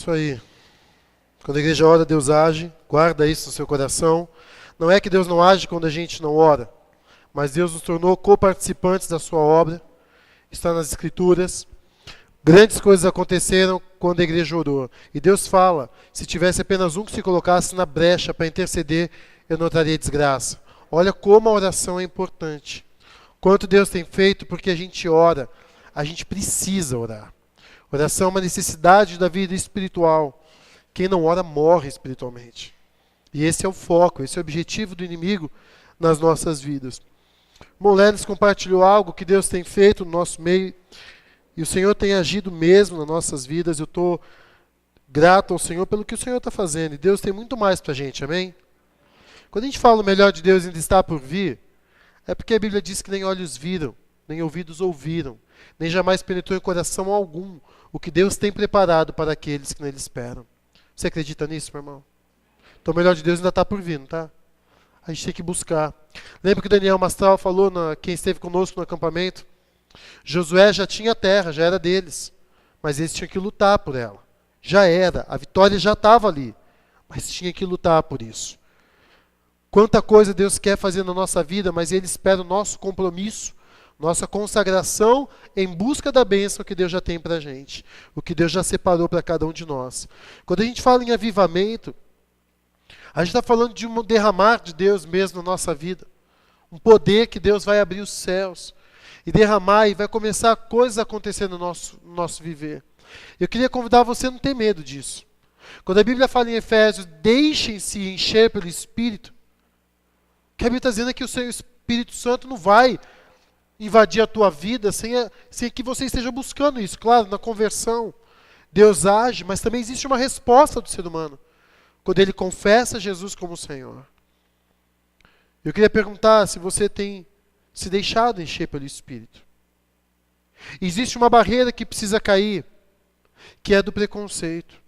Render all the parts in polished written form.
Isso aí. Quando a igreja ora, Deus age. Guarda isso no seu coração. Não é que Deus não age quando a gente não ora, mas Deus nos tornou coparticipantes da sua obra. Está nas Escrituras. Grandes coisas aconteceram quando a igreja orou. E Deus fala, se tivesse apenas um que se colocasse na brecha para interceder, eu não traria desgraça. Olha como a oração é importante. Quanto Deus tem feito porque a gente ora. A gente precisa orar. Oração é uma necessidade da vida espiritual. Quem não ora morre espiritualmente. E esse é o foco, esse é o objetivo do inimigo nas nossas vidas. Irmão Lenis compartilhou algo que Deus tem feito no nosso meio. E o Senhor tem agido mesmo nas nossas vidas. Eu estou grato ao Senhor pelo que o Senhor está fazendo. E Deus tem muito mais para a gente, amém? Quando a gente fala o melhor de Deus ainda está por vir, é porque a Bíblia diz que nem olhos viram, nem ouvidos ouviram, nem jamais penetrou em coração algum o que Deus tem preparado para aqueles que nele esperam. Você acredita nisso, meu irmão? Então o melhor de Deus ainda está por vir, não está? A gente tem que buscar. Lembra que o Daniel Mastral falou, quem esteve conosco no acampamento? Josué já tinha terra, já era deles. Mas eles tinham que lutar por ela. Já era, a vitória já estava ali. Mas tinha que lutar por isso. Quanta coisa Deus quer fazer na nossa vida, mas Ele espera o nosso compromisso, nossa consagração em busca da bênção que Deus já tem para a gente. O que Deus já separou para cada um de nós. Quando a gente fala em avivamento, a gente está falando de um derramar de Deus mesmo na nossa vida. Um poder que Deus vai abrir os céus e derramar, e vai começar coisas a acontecer no nosso viver. Eu queria convidar você a não ter medo disso. Quando a Bíblia fala em Efésios, deixem-se encher pelo Espírito, o que a Bíblia está dizendo é que o seu Espírito Santo não vai invadir a tua vida sem que você esteja buscando isso. Claro, na conversão, Deus age, mas também existe uma resposta do ser humano, quando ele confessa Jesus como Senhor. Eu queria perguntar se você tem se deixado encher pelo Espírito. Existe uma barreira que precisa cair, que é do preconceito.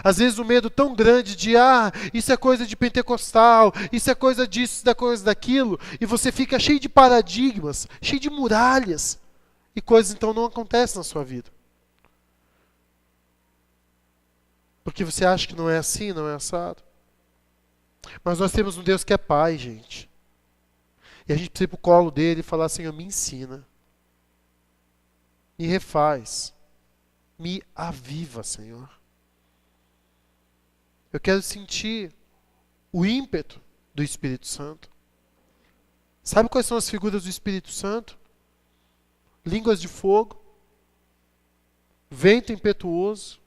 Às vezes o medo tão grande de, isso é coisa de pentecostal, isso é coisa disso, isso é coisa daquilo, e você fica cheio de paradigmas, cheio de muralhas, e coisas então não acontecem na sua vida. Porque você acha que não é assim, não é assado. Mas nós temos um Deus que é Pai, gente. E a gente precisa ir para o colo dele e falar, Senhor, me ensina. Me refaz. Me aviva, Senhor. Eu quero sentir o ímpeto do Espírito Santo. Sabe quais são as figuras do Espírito Santo? Línguas de fogo, vento impetuoso,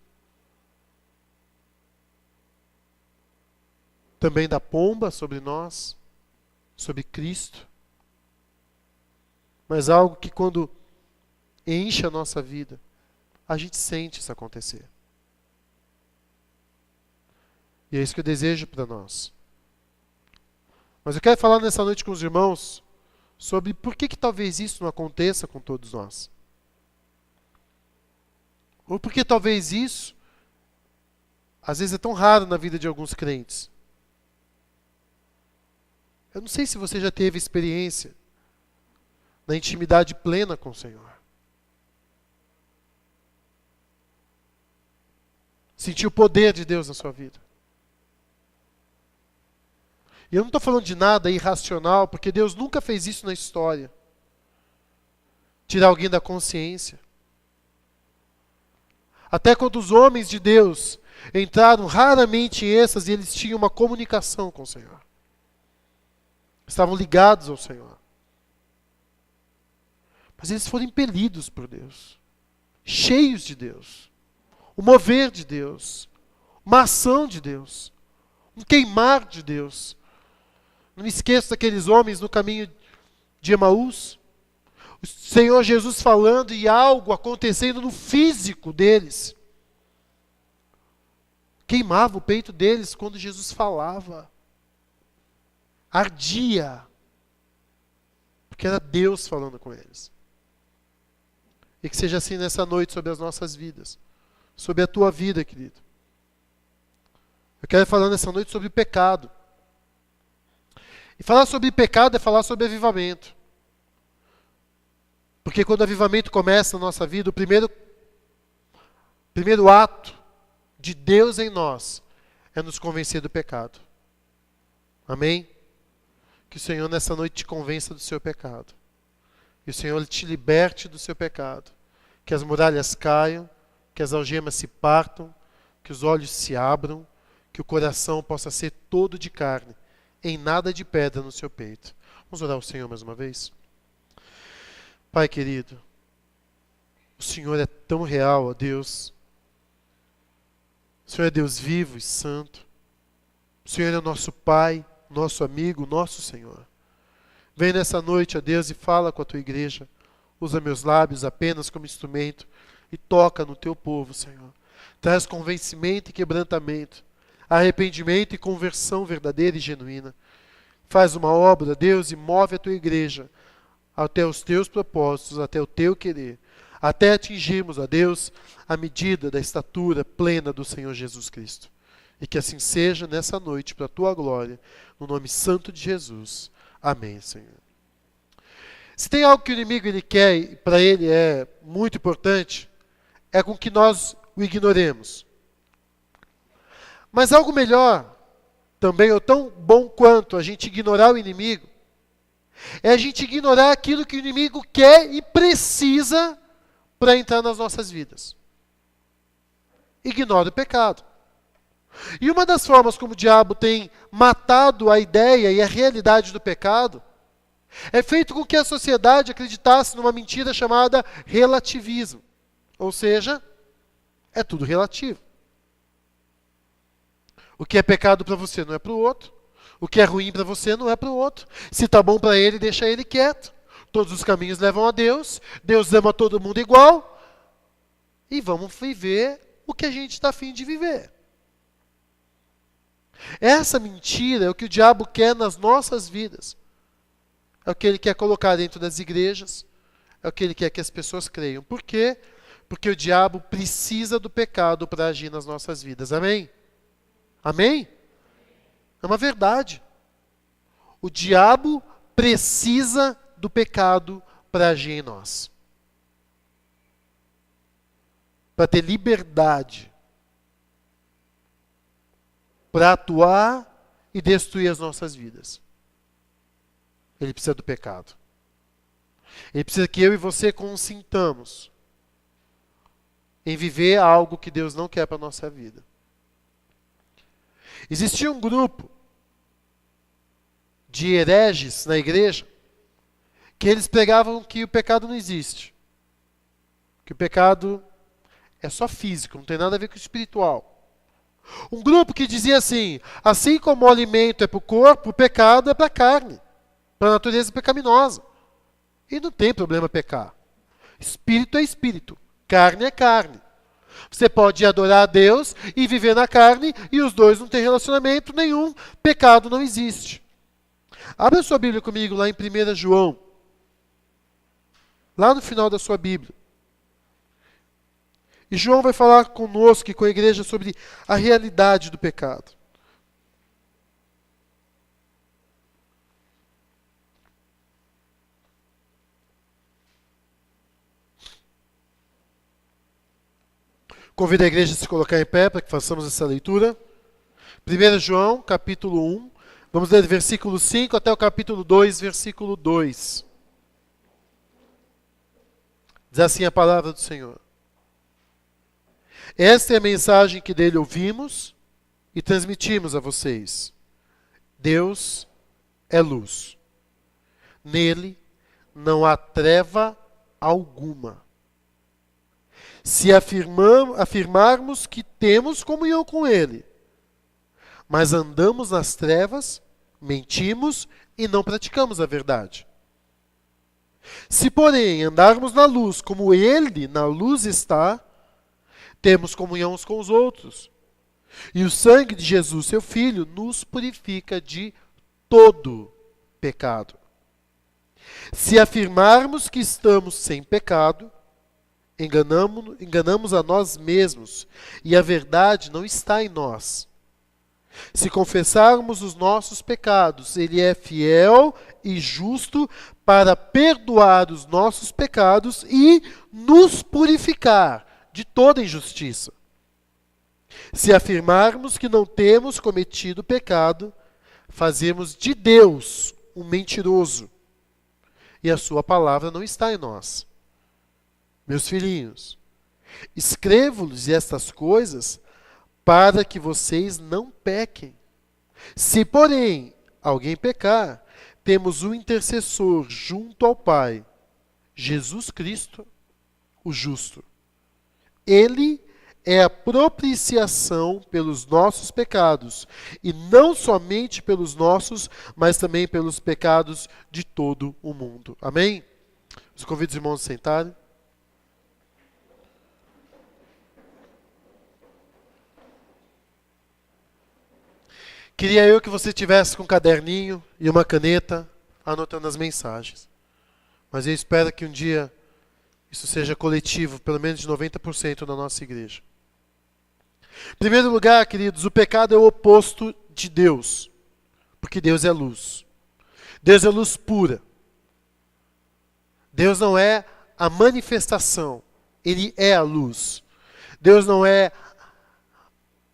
também da pomba sobre nós, sobre Cristo. Mas algo que quando enche a nossa vida, a gente sente isso acontecer. E é isso que eu desejo para nós. Mas eu quero falar nessa noite com os irmãos sobre por que talvez isso não aconteça com todos nós. Ou porque talvez isso, às vezes é tão raro na vida de alguns crentes. Eu não sei se você já teve experiência na intimidade plena com o Senhor. Sentiu o poder de Deus na sua vida. E eu não estou falando de nada irracional, porque Deus nunca fez isso na história. Tirar alguém da consciência. Até quando os homens de Deus entraram raramente em êxtase, eles tinham uma comunicação com o Senhor. Estavam ligados ao Senhor. Mas eles foram impelidos por Deus. Cheios de Deus. O mover de Deus. Uma ação de Deus. Um queimar de Deus. Não me esqueço daqueles homens no caminho de Emaús. O Senhor Jesus falando e algo acontecendo no físico deles. Queimava o peito deles quando Jesus falava. Ardia. Porque era Deus falando com eles. E que seja assim nessa noite sobre as nossas vidas. Sobre a tua vida, querido. Eu quero falar nessa noite sobre pecado. E falar sobre pecado é falar sobre avivamento. Porque quando o avivamento começa na nossa vida, o primeiro ato de Deus em nós é nos convencer do pecado. Amém? Que o Senhor nessa noite te convença do seu pecado. Que o Senhor te liberte do seu pecado. Que as muralhas caiam, que as algemas se partam, que os olhos se abram, que o coração possa ser todo de carne, em nada de pedra no seu peito. Vamos orar ao Senhor mais uma vez? Pai querido, o Senhor é tão real, ó Deus. O Senhor é Deus vivo e santo. O Senhor é o nosso Pai, nosso amigo, nosso Senhor. Vem nessa noite, ó Deus, e fala com a tua igreja. Usa meus lábios apenas como instrumento e toca no teu povo, Senhor. Traz convencimento e quebrantamento, arrependimento e conversão verdadeira e genuína. Faz uma obra, Deus, e move a tua igreja até os teus propósitos, até o teu querer, até atingirmos, ó Deus, a medida da estatura plena do Senhor Jesus Cristo. E que assim seja nessa noite, para a tua glória, no nome santo de Jesus. Amém, Senhor. Se tem algo que o inimigo ele quer, e para ele é muito importante, é com que nós o ignoremos. Mas algo melhor, também, ou tão bom quanto a gente ignorar o inimigo, é a gente ignorar aquilo que o inimigo quer e precisa para entrar nas nossas vidas. Ignora o pecado. E uma das formas como o diabo tem matado a ideia e a realidade do pecado é feito com que a sociedade acreditasse numa mentira chamada relativismo. Ou seja, é tudo relativo. O que é pecado para você não é para o outro. O que é ruim para você não é para o outro. Se está bom para ele, deixa ele quieto. Todos os caminhos levam a Deus. Deus ama todo mundo igual. E vamos viver o que a gente está a fim de viver. Essa mentira é o que o diabo quer nas nossas vidas. É o que ele quer colocar dentro das igrejas. É o que ele quer que as pessoas creiam. Por quê? Porque o diabo precisa do pecado para agir nas nossas vidas. Amém? Amém? É uma verdade. O diabo precisa do pecado para agir em nós. Para ter liberdade. Para atuar e destruir as nossas vidas. Ele precisa do pecado. Ele precisa que eu e você consintamos em viver algo que Deus não quer para a nossa vida. Existia um grupo de hereges na igreja que eles pregavam que o pecado não existe. Que o pecado é só físico, não tem nada a ver com o espiritual. Um grupo que dizia assim como o alimento é para o corpo, o pecado é para a carne, para a natureza pecaminosa. E não tem problema pecar. Espírito é espírito, carne é carne. Você pode adorar a Deus e viver na carne e os dois não têm relacionamento nenhum, pecado não existe. Abra sua Bíblia comigo lá em 1 João, lá no final da sua Bíblia. E João vai falar conosco e com a igreja sobre a realidade do pecado. Convido a igreja a se colocar em pé para que façamos essa leitura. 1 João, capítulo 1. Vamos ler do versículo 5 até o capítulo 2, versículo 2. Diz assim a palavra do Senhor. Esta é a mensagem que dele ouvimos e transmitimos a vocês. Deus é luz. Nele não há treva alguma. Se afirmarmos que temos comunhão com Ele, mas andamos nas trevas, mentimos e não praticamos a verdade. Se, porém, andarmos na luz como Ele na luz está, temos comunhão uns com os outros. E o sangue de Jesus, seu Filho, nos purifica de todo pecado. Se afirmarmos que estamos sem pecado, enganamos a nós mesmos, e a verdade não está em nós. Se confessarmos os nossos pecados, Ele é fiel e justo para perdoar os nossos pecados e nos purificar de toda injustiça. Se afirmarmos que não temos cometido pecado, fazemos de Deus um mentiroso, e a sua palavra não está em nós. Meus filhinhos, escrevo-lhes estas coisas para que vocês não pequem. Se, porém, alguém pecar, temos um intercessor junto ao Pai, Jesus Cristo, o justo. Ele é a propiciação pelos nossos pecados, e não somente pelos nossos, mas também pelos pecados de todo o mundo. Amém? Os convido os irmãos a sentarem. Queria eu que você tivesse com um caderninho e uma caneta anotando as mensagens. Mas eu espero que um dia isso seja coletivo, pelo menos de 90% da nossa igreja. Em primeiro lugar, queridos, o pecado é o oposto de Deus, porque Deus é luz. Deus é luz pura. Deus não é a manifestação, Ele é a luz. Deus não é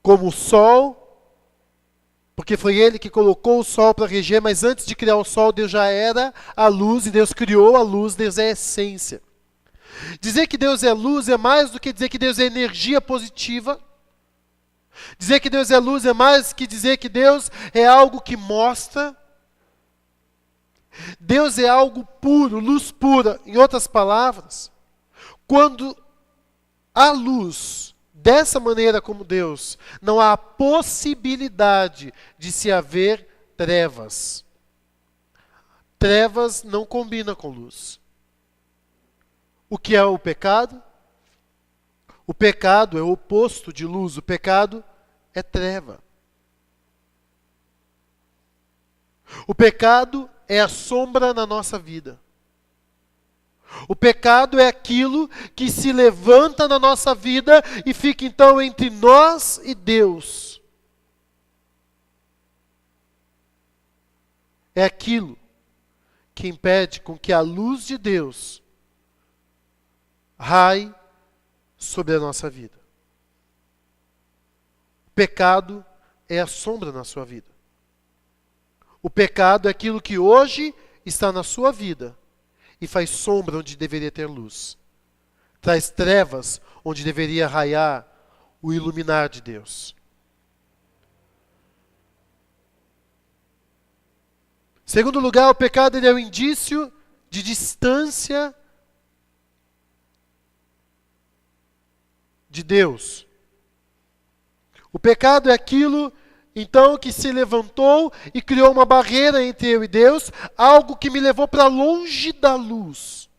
como o sol, porque foi Ele que colocou o sol para reger, mas antes de criar o sol, Deus já era a luz, e Deus criou a luz, Deus é a essência. Dizer que Deus é luz é mais do que dizer que Deus é energia positiva. Dizer que Deus é luz é mais que dizer que Deus é algo que mostra. Deus é algo puro, luz pura. Em outras palavras, quando há luz dessa maneira como Deus, não há possibilidade de se haver trevas. Trevas não combina com luz. O que é o pecado? O pecado é o oposto de luz. O pecado é treva. O pecado é a sombra na nossa vida. O pecado é aquilo que se levanta na nossa vida e fica então entre nós e Deus. É aquilo que impede com que a luz de Deus raie sobre a nossa vida. O pecado é a sombra na sua vida. O pecado é aquilo que hoje está na sua vida e faz sombra onde deveria ter luz. Traz trevas onde deveria raiar o iluminar de Deus. Segundo lugar, o pecado ele é um indício de distância de Deus. O pecado é aquilo, então, que se levantou e criou uma barreira entre eu e Deus, algo que me levou para longe da luz.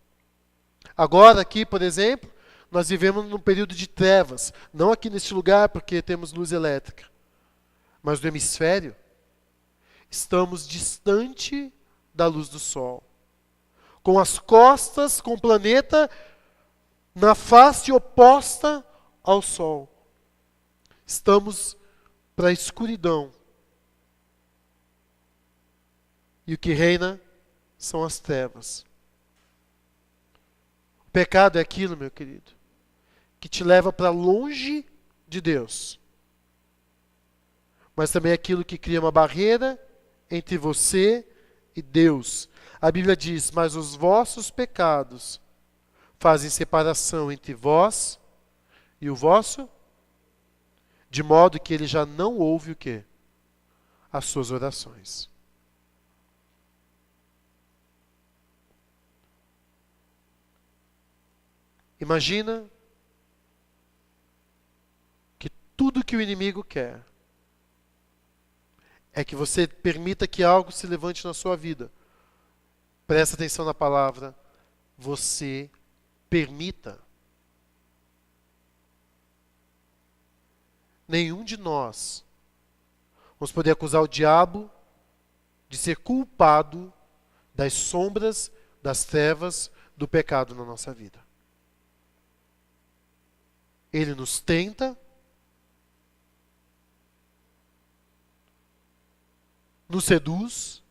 Agora aqui, por exemplo, nós vivemos num período de trevas, não aqui neste lugar porque temos luz elétrica, mas no hemisfério, estamos distante da luz do sol. Com as costas, com o planeta na face oposta ao sol. Estamos para a escuridão. E o que reina são as trevas. O pecado é aquilo, meu querido, que te leva para longe de Deus. Mas também é aquilo que cria uma barreira entre você e Deus. A Bíblia diz: mas os vossos pecados fazem separação entre vós e o vosso, de modo que ele já não ouve o quê? As suas orações. Imagina que tudo que o inimigo quer é que você permita que algo se levante na sua vida. Presta atenção na palavra. Você permita. Nenhum de nós vamos poder acusar o diabo de ser culpado das sombras, das trevas, do pecado na nossa vida. Ele nos tenta, nos seduz,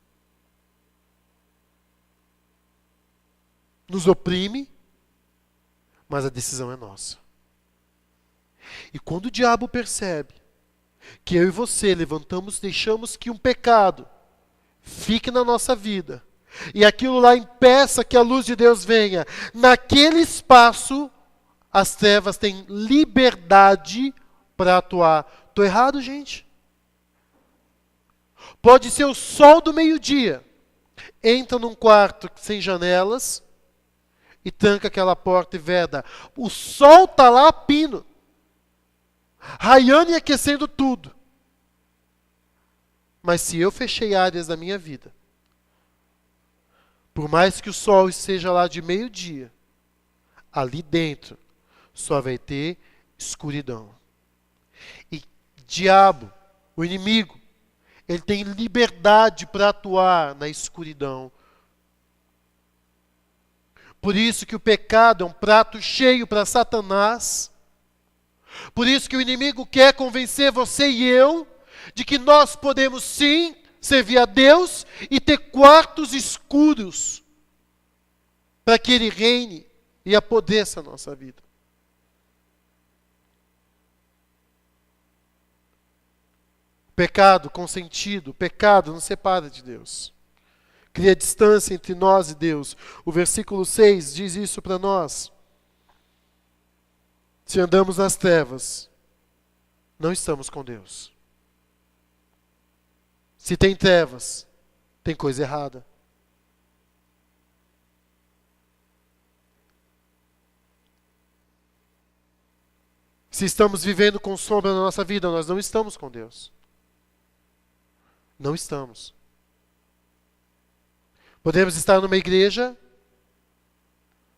nos oprime, mas a decisão é nossa. E quando o diabo percebe que eu e você levantamos, deixamos que um pecado fique na nossa vida, e aquilo lá impeça que a luz de Deus venha, naquele espaço, as trevas têm liberdade para atuar. Estou errado, gente? Pode ser o sol do meio-dia, entra num quarto sem janelas e tranca aquela porta e veda. O sol está lá a pino, raiando e aquecendo tudo. Mas se eu fechei áreas da minha vida, por mais que o sol esteja lá de meio-dia, ali dentro só vai ter escuridão. E diabo, o inimigo, ele tem liberdade para atuar na escuridão. Por isso que o pecado é um prato cheio para Satanás. Por isso que o inimigo quer convencer você e eu de que nós podemos sim servir a Deus e ter quartos escuros para que Ele reine e apodeça a nossa vida. Pecado consentido, pecado nos separa de Deus. Cria distância entre nós e Deus. O versículo 6 diz isso para nós. Se andamos nas trevas, não estamos com Deus. Se tem trevas, tem coisa errada. Se estamos vivendo com sombra na nossa vida, nós não estamos com Deus. Não estamos. Podemos estar numa igreja,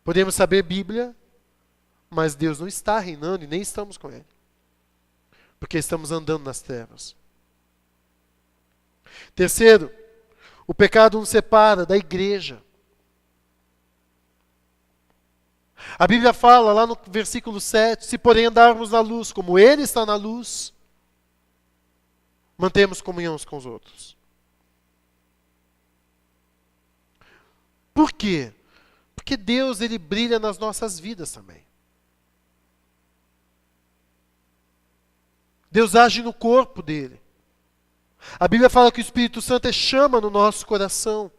podemos saber Bíblia, mas Deus não está reinando e nem estamos com Ele. Porque estamos andando nas trevas. Terceiro, o pecado nos separa da igreja. A Bíblia fala lá no versículo 7, se porém andarmos na luz, como Ele está na luz, mantemos comunhão uns com os outros. Por quê? Porque Deus, Ele brilha nas nossas vidas também. Deus age no corpo dele. A Bíblia fala que o Espírito Santo é chama no nosso coração.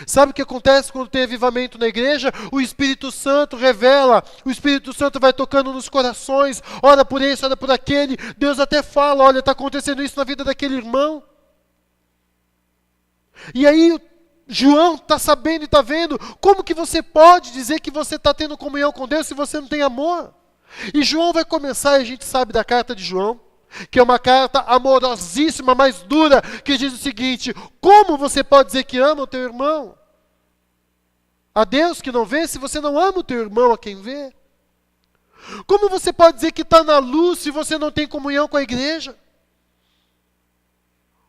Sabe o que acontece quando tem avivamento na igreja? O Espírito Santo revela, o Espírito Santo vai tocando nos corações, ora por esse, ora por aquele. Deus até fala, olha, está acontecendo isso na vida daquele irmão. E aí João está sabendo e está vendo, como que você pode dizer que você está tendo comunhão com Deus se você não tem amor? E João vai começar, e a gente sabe da carta de João, que é uma carta amorosíssima, mais dura, que diz o seguinte: como você pode dizer que ama o teu irmão? A Deus que não vê, se você não ama o teu irmão a quem vê? Como você pode dizer que está na luz se você não tem comunhão com a igreja?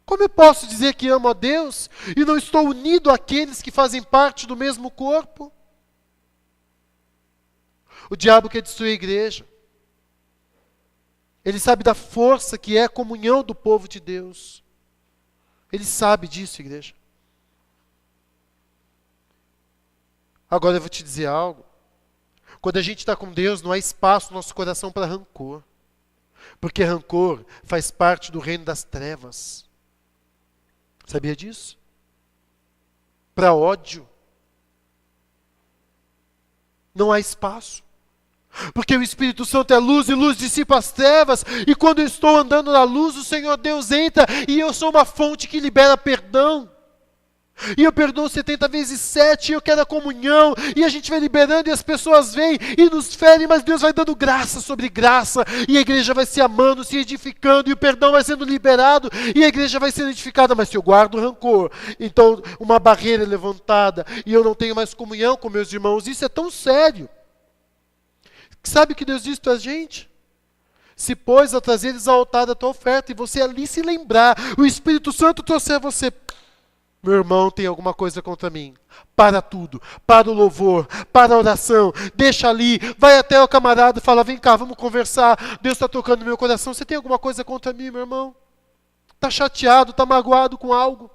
Como eu posso dizer que amo a Deus e não estou unido àqueles que fazem parte do mesmo corpo? O diabo quer destruir a igreja. Ele sabe da força que é a comunhão do povo de Deus. Ele sabe disso, igreja. Agora eu vou te dizer algo. Quando a gente está com Deus, não há espaço no nosso coração para rancor. Porque rancor faz parte do reino das trevas. Sabia disso? Para ódio. Não há espaço. Porque o Espírito Santo é luz e luz dissipa as trevas. E quando eu estou andando na luz, o Senhor Deus entra e eu sou uma fonte que libera perdão. E eu perdoo 70 vezes 7, e eu quero a comunhão, e a gente vai liberando, e as pessoas vêm e nos ferem, mas Deus vai dando graça sobre graça, e a igreja vai se amando, se edificando, e o perdão vai sendo liberado, e a igreja vai sendo edificada. Mas se eu guardo rancor, então uma barreira é levantada, e eu não tenho mais comunhão com meus irmãos. Isso é tão sério. Sabe o que Deus diz para a gente? Se pois a trazeres ao altar da tua oferta, e você ali se lembrar, o Espírito Santo trouxer a você: meu irmão tem alguma coisa contra mim. Para tudo. Para o louvor. Para a oração. Deixa ali. Vai até o camarada e fala: vem cá, vamos conversar. Deus está tocando no meu coração. Você tem alguma coisa contra mim, meu irmão? Está chateado, está magoado com algo?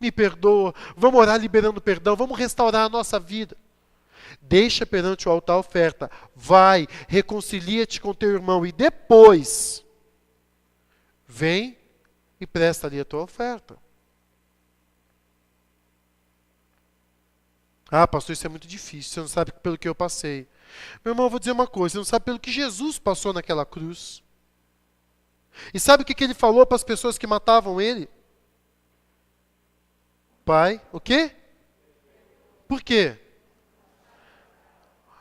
Me perdoa. Vamos orar liberando perdão. Vamos restaurar a nossa vida. Deixa perante o altar a oferta. Vai, reconcilia-te com teu irmão e depois vem e presta ali a tua oferta. Ah, pastor, isso é muito difícil. Você não sabe pelo que eu passei. Meu irmão, eu vou dizer uma coisa. Você não sabe pelo que Jesus passou naquela cruz. E sabe o que ele falou para as pessoas que matavam ele? Pai, o quê? Por quê?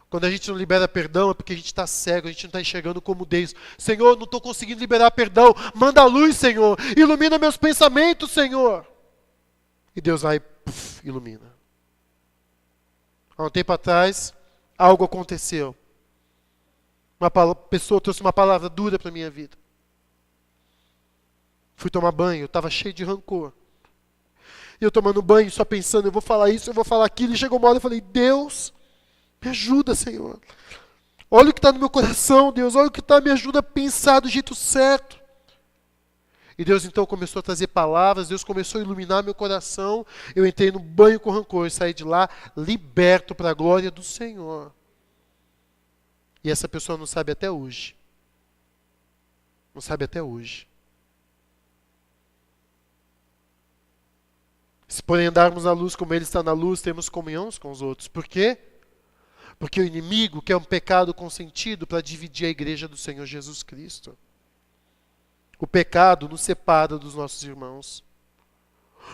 Quando a gente não libera perdão é porque a gente está cego, a gente não está enxergando como Deus. Senhor, não estou conseguindo liberar perdão. Manda a luz, Senhor. Ilumina meus pensamentos, Senhor. E Deus vai, puff, ilumina. Há um tempo atrás, algo aconteceu. Uma pessoa trouxe uma palavra dura para a minha vida. Fui tomar banho, eu estava cheio de rancor. E eu tomando banho, só pensando, eu vou falar isso, eu vou falar aquilo. E chegou uma hora e eu falei, Deus, me ajuda, Senhor. Olha o que está no meu coração, Deus. Olha o que está, me ajuda a pensar do jeito certo. E Deus então começou a trazer palavras, Deus começou a iluminar meu coração. Eu entrei no banho com rancor e saí de lá liberto para a glória do Senhor. E essa pessoa não sabe até hoje. Não sabe até hoje. Se porém andarmos na luz como Ele está na luz, temos comunhão uns com os outros. Por quê? Porque o inimigo quer um pecado consentido para dividir a igreja do Senhor Jesus Cristo. O pecado nos separa dos nossos irmãos.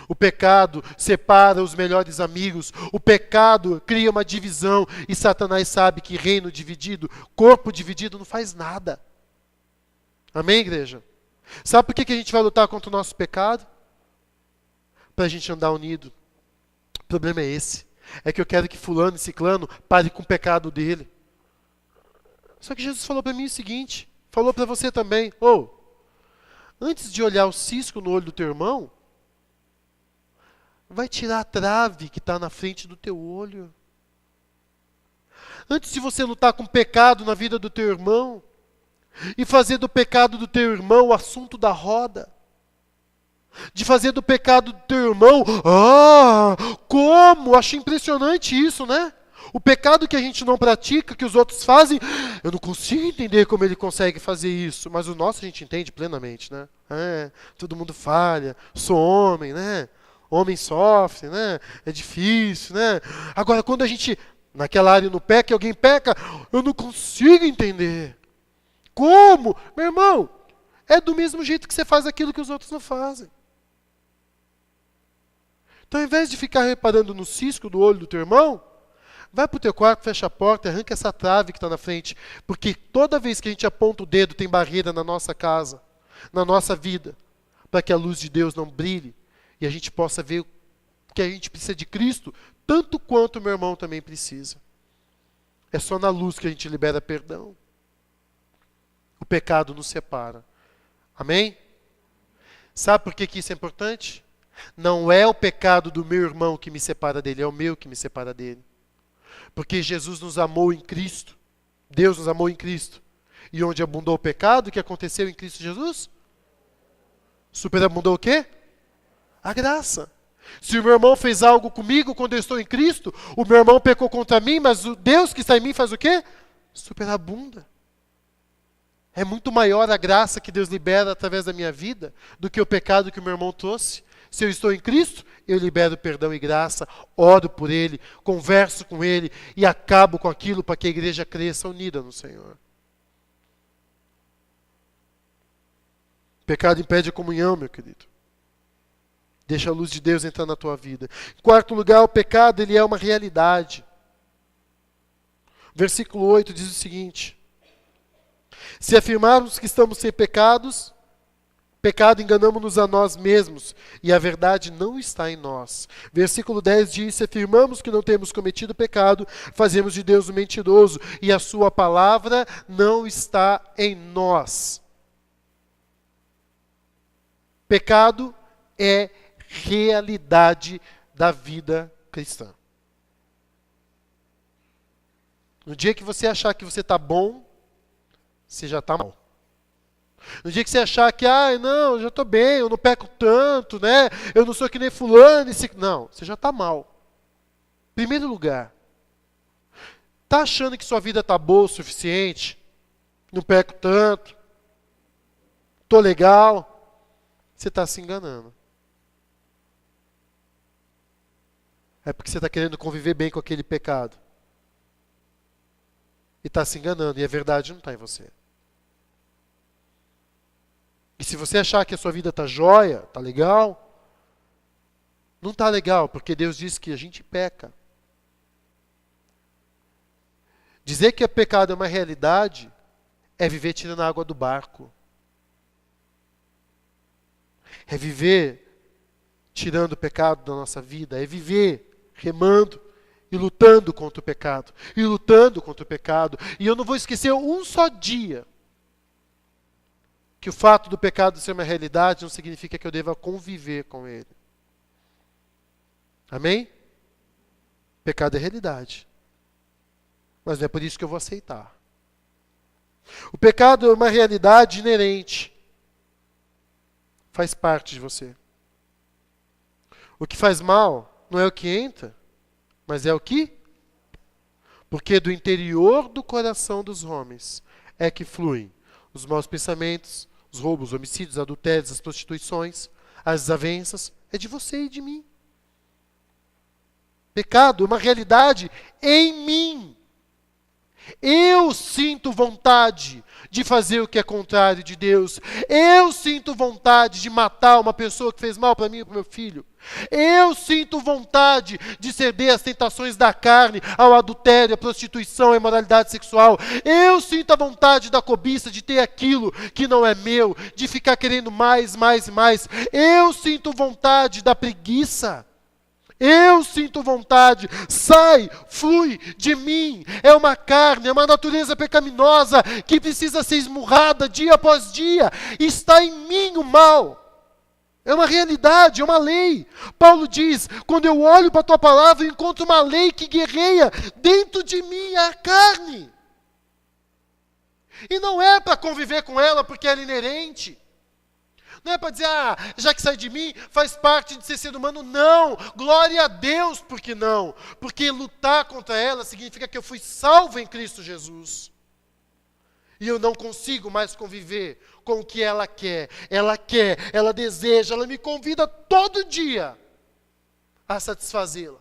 O pecado separa os melhores amigos. O pecado cria uma divisão. E Satanás sabe que reino dividido, corpo dividido não faz nada. Amém, igreja? Sabe por que a gente vai lutar contra o nosso pecado? Para a gente andar unido. O problema é esse. É que eu quero que fulano e ciclano pare com o pecado dele. Só que Jesus falou para mim o seguinte. Falou para você também. Antes de olhar o cisco no olho do teu irmão, vai tirar a trave que está na frente do teu olho. Antes de você lutar com o pecado na vida do teu irmão, e fazer do pecado do teu irmão o assunto da roda, de fazer do pecado do teu irmão, como? Acho impressionante isso, né? O pecado que a gente não pratica, que os outros fazem, eu não consigo entender como ele consegue fazer isso, mas o nosso a gente entende plenamente, né? Todo mundo falha, sou homem, né? Homem sofre, né? É difícil, né? Agora, quando a gente, naquela área no pé, que alguém peca, eu não consigo entender. Como? Meu irmão, é do mesmo jeito que você faz aquilo que os outros não fazem. Então, ao invés de ficar reparando no cisco do olho do teu irmão, vai para o teu quarto, fecha a porta e arranca essa trave que está na frente. Porque toda vez que a gente aponta o dedo, tem barreira na nossa casa, na nossa vida, para que a luz de Deus não brilhe e a gente possa ver que a gente precisa de Cristo, tanto quanto o meu irmão também precisa. É só na luz que a gente libera perdão. O pecado nos separa. Amém? Sabe por que isso é importante? Não é o pecado do meu irmão que me separa dele, é o meu que me separa dele. Porque Jesus nos amou em Cristo. Deus nos amou em Cristo. E onde abundou o pecado, o que aconteceu em Cristo Jesus? Superabundou o quê? A graça. Se o meu irmão fez algo comigo quando eu estou em Cristo, o meu irmão pecou contra mim, mas o Deus que está em mim faz o quê? Superabunda. É muito maior a graça que Deus libera através da minha vida do que o pecado que o meu irmão trouxe. Se eu estou em Cristo, eu libero perdão e graça, oro por Ele, converso com Ele e acabo com aquilo para que a igreja cresça unida no Senhor. O pecado impede a comunhão, meu querido. Deixa a luz de Deus entrar na tua vida. Em quarto lugar, o pecado ele é uma realidade. Versículo 8 diz o seguinte: se afirmarmos que estamos sem pecado, enganamos-nos a nós mesmos, e a verdade não está em nós. Versículo 10 diz: se afirmamos que não temos cometido pecado, fazemos de Deus um mentiroso, e a sua palavra não está em nós. Pecado é realidade da vida cristã. No dia que você achar que você está bom, você já está mal. No dia que você achar que, não, eu já estou bem, eu não peco tanto, né? Eu não sou que nem fulano. Não, você já está mal. Primeiro lugar, Está achando que sua vida está boa o suficiente? Não peco tanto? Estou legal? Você está se enganando. É porque você está querendo conviver bem com aquele pecado. E está se enganando. E a verdade não está em você. E se você achar que a sua vida está jóia, está legal, não está legal, porque Deus diz que a gente peca. Dizer que o pecado é uma realidade é viver tirando a água do barco. É viver tirando o pecado da nossa vida. É viver remando e lutando contra o pecado. E lutando contra o pecado. E eu não vou esquecer um só dia que o fato do pecado ser uma realidade não significa que eu deva conviver com ele. Amém? Pecado é realidade. Mas não é por isso que eu vou aceitar. O pecado é uma realidade inerente. Faz parte de você. O que faz mal não é o que entra, mas é o que? Porque do interior do coração dos homens é que fluem os maus pensamentos, os roubos, os homicídios, os adultérios, as prostituições, as desavenças. É de você e de mim. Pecado é uma realidade em mim. Eu sinto vontade de fazer o que é contrário de Deus. Eu sinto vontade de matar uma pessoa que fez mal para mim e para o meu filho. Eu sinto vontade de ceder às tentações da carne, ao adultério, à prostituição, à imoralidade sexual. Eu sinto a vontade da cobiça, de ter aquilo que não é meu, de ficar querendo mais, mais e mais. Eu sinto vontade da preguiça. Eu sinto vontade, sai, flui de mim. É uma carne, é uma natureza pecaminosa que precisa ser esmurrada dia após dia. Está em mim o mal. É uma realidade, é uma lei. Paulo diz, quando eu olho para a tua palavra, eu encontro uma lei que guerreia dentro de mim, é a carne. E não é para conviver com ela porque ela é inerente. Não é para dizer, já que sai de mim, faz parte de ser humano. Não, glória a Deus, porque não. Porque lutar contra ela significa que eu fui salvo em Cristo Jesus. E eu não consigo mais conviver com o que ela quer, ela deseja, ela me convida todo dia a satisfazê-la.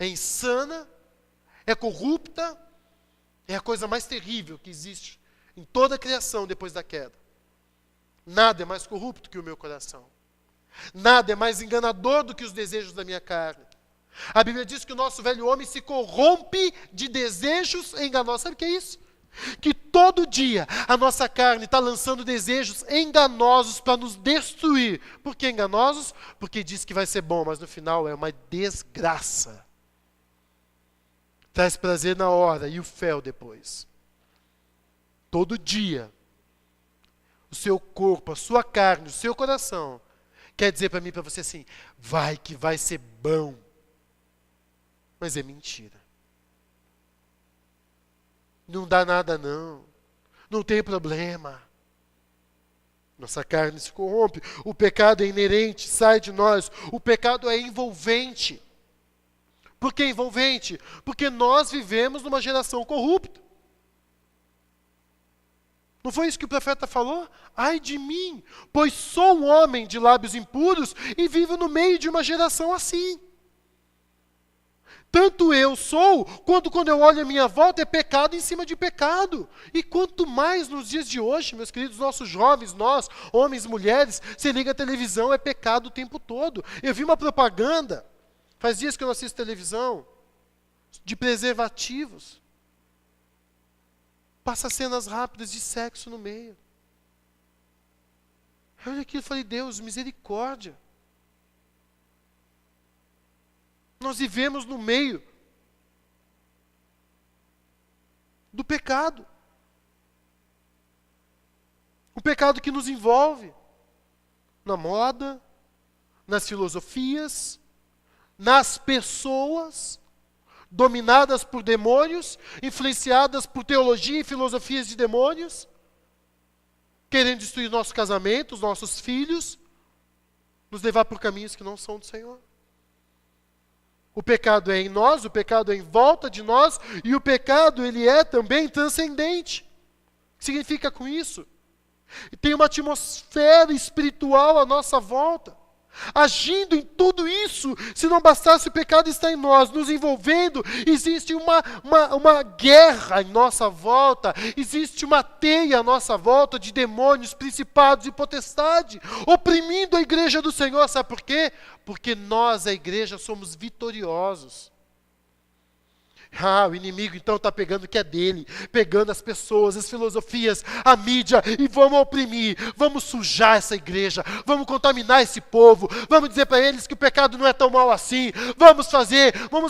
É insana, é corrupta, é a coisa mais terrível que existe em toda a criação depois da queda. Nada é mais corrupto que o meu coração. Nada é mais enganador do que os desejos da minha carne. A Bíblia diz que o nosso velho homem se corrompe de desejos enganosos. Sabe o que é isso? Que todo dia a nossa carne está lançando desejos enganosos para nos destruir. Por que enganosos? Porque diz que vai ser bom, mas no final é uma desgraça. Traz prazer na hora e o fel depois. Todo dia. O seu corpo, a sua carne, o seu coração, quer dizer para mim e para você assim, vai que vai ser bom. Mas é mentira. Não dá nada não. Não tem problema. Nossa carne se corrompe. O pecado é inerente, sai de nós. O pecado é envolvente. Por que envolvente? Porque nós vivemos numa geração corrupta. Não foi isso que o profeta falou? Ai de mim, pois sou um homem de lábios impuros e vivo no meio de uma geração assim. Tanto eu sou, quanto quando eu olho a minha volta, é pecado em cima de pecado. E quanto mais nos dias de hoje, meus queridos, nossos jovens, nós, homens, mulheres, você liga a televisão, é pecado o tempo todo. Eu vi uma propaganda, faz dias que eu não assisto televisão, de preservativos. Passa cenas rápidas de sexo no meio. Eu olhei aquilo e falei, Deus, misericórdia. Nós vivemos no meio do pecado. O pecado que nos envolve na moda, nas filosofias, nas pessoas, dominadas por demônios, influenciadas por teologia e filosofias de demônios, querendo destruir nosso casamento, os nossos filhos, nos levar por caminhos que não são do Senhor. O pecado é em nós, o pecado é em volta de nós, e o pecado, ele é também transcendente. O que significa com isso? E tem uma atmosfera espiritual à nossa volta. Agindo em tudo isso, se não bastasse o pecado estar em nós, nos envolvendo, existe uma guerra em nossa volta, existe uma teia à nossa volta de demônios, principados e potestade, oprimindo a igreja do Senhor. Sabe por quê? Porque nós, a igreja, somos vitoriosos. O inimigo então está pegando o que é dele, pegando as pessoas, as filosofias, a mídia, e vamos oprimir, vamos sujar essa igreja, vamos contaminar esse povo, vamos dizer para eles que o pecado não é tão mal assim, vamos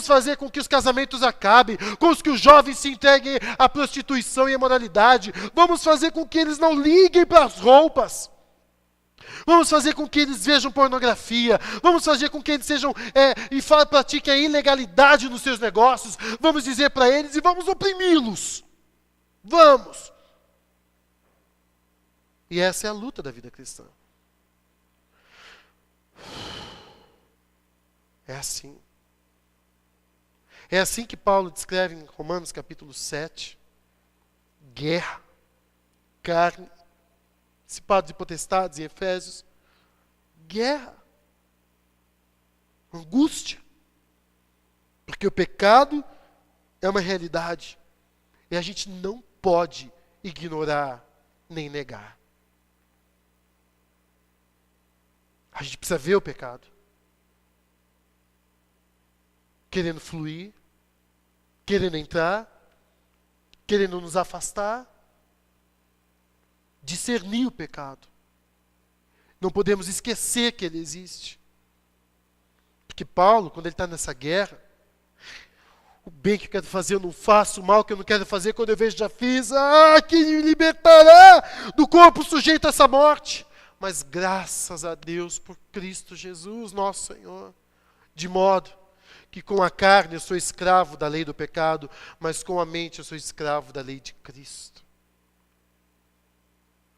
fazer com que os casamentos acabem, com que os jovens se entreguem à prostituição e à imoralidade, vamos fazer com que eles não liguem para as roupas. Vamos fazer com que eles vejam pornografia. Vamos fazer com que eles sejam pratiquem a ilegalidade nos seus negócios. Vamos dizer para eles e vamos oprimi-los. Vamos. E essa é a luta da vida cristã. É assim. É assim que Paulo descreve em Romanos capítulo 7. Guerra, carne, principados e potestades em Efésios, guerra, angústia, porque o pecado é uma realidade e a gente não pode ignorar nem negar. A gente precisa ver o pecado, querendo fluir, querendo entrar, querendo nos afastar, discernir o pecado. Não podemos esquecer que ele existe. Porque Paulo, quando ele está nessa guerra, o bem que eu quero fazer eu não faço, o mal que eu não quero fazer, quando eu vejo já fiz, quem me libertará do corpo sujeito a essa morte? Mas graças a Deus por Cristo Jesus, nosso Senhor, de modo que com a carne eu sou escravo da lei do pecado, mas com a mente eu sou escravo da lei de Cristo.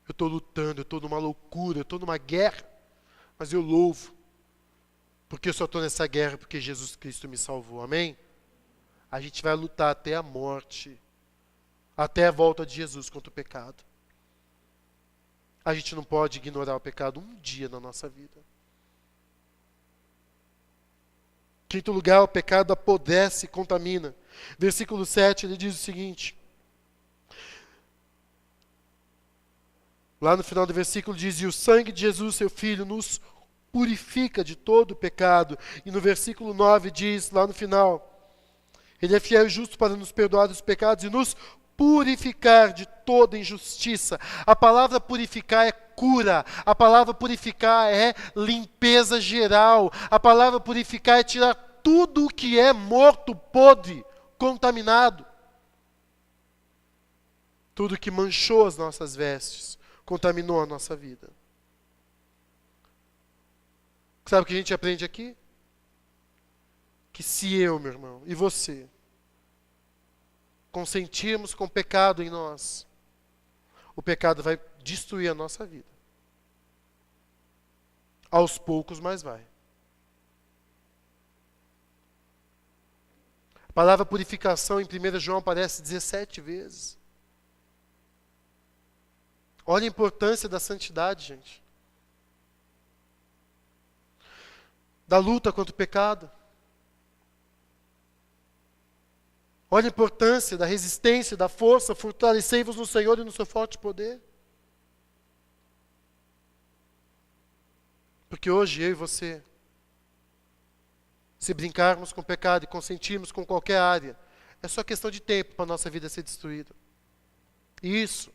Eu estou lutando, eu estou numa loucura, eu estou numa guerra, mas eu louvo, porque eu só estou nessa guerra porque Jesus Cristo me salvou, amém? A gente vai lutar até a morte, até a volta de Jesus contra o pecado. A gente não pode ignorar o pecado um dia na nossa vida. Quinto lugar, o pecado apodrece e contamina. Versículo 7, ele diz o seguinte. Lá no final do versículo diz, e o sangue de Jesus, seu Filho, nos purifica de todo o pecado. E no versículo 9 diz, lá no final, ele é fiel e justo para nos perdoar dos pecados e nos purificar de toda injustiça. A palavra purificar é cura. A palavra purificar é limpeza geral. A palavra purificar é tirar tudo o que é morto, podre, contaminado. Tudo que manchou as nossas vestes, contaminou a nossa vida. Sabe o que a gente aprende aqui? Que se eu, meu irmão, e você, consentirmos com o pecado em nós, o pecado vai destruir a nossa vida. Aos poucos, mas vai. A palavra purificação em 1 João aparece 17 vezes. Olha a importância da santidade, gente. Da luta contra o pecado. Olha a importância da resistência, da força. Fortalecei-vos no Senhor e no seu forte poder. Porque hoje eu e você, se brincarmos com o pecado e consentirmos com qualquer área, é só questão de tempo para a nossa vida ser destruída. Isso,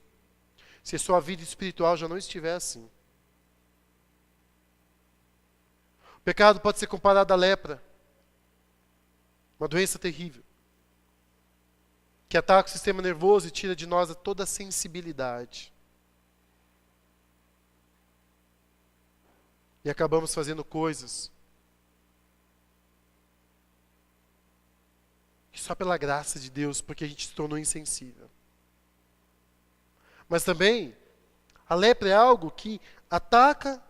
se a sua vida espiritual já não estiver assim. O pecado pode ser comparado à lepra, uma doença terrível, que ataca o sistema nervoso e tira de nós toda a sensibilidade. E acabamos fazendo coisas que só pela graça de Deus, porque a gente se tornou insensível. Mas também, a lepra é algo que ataca,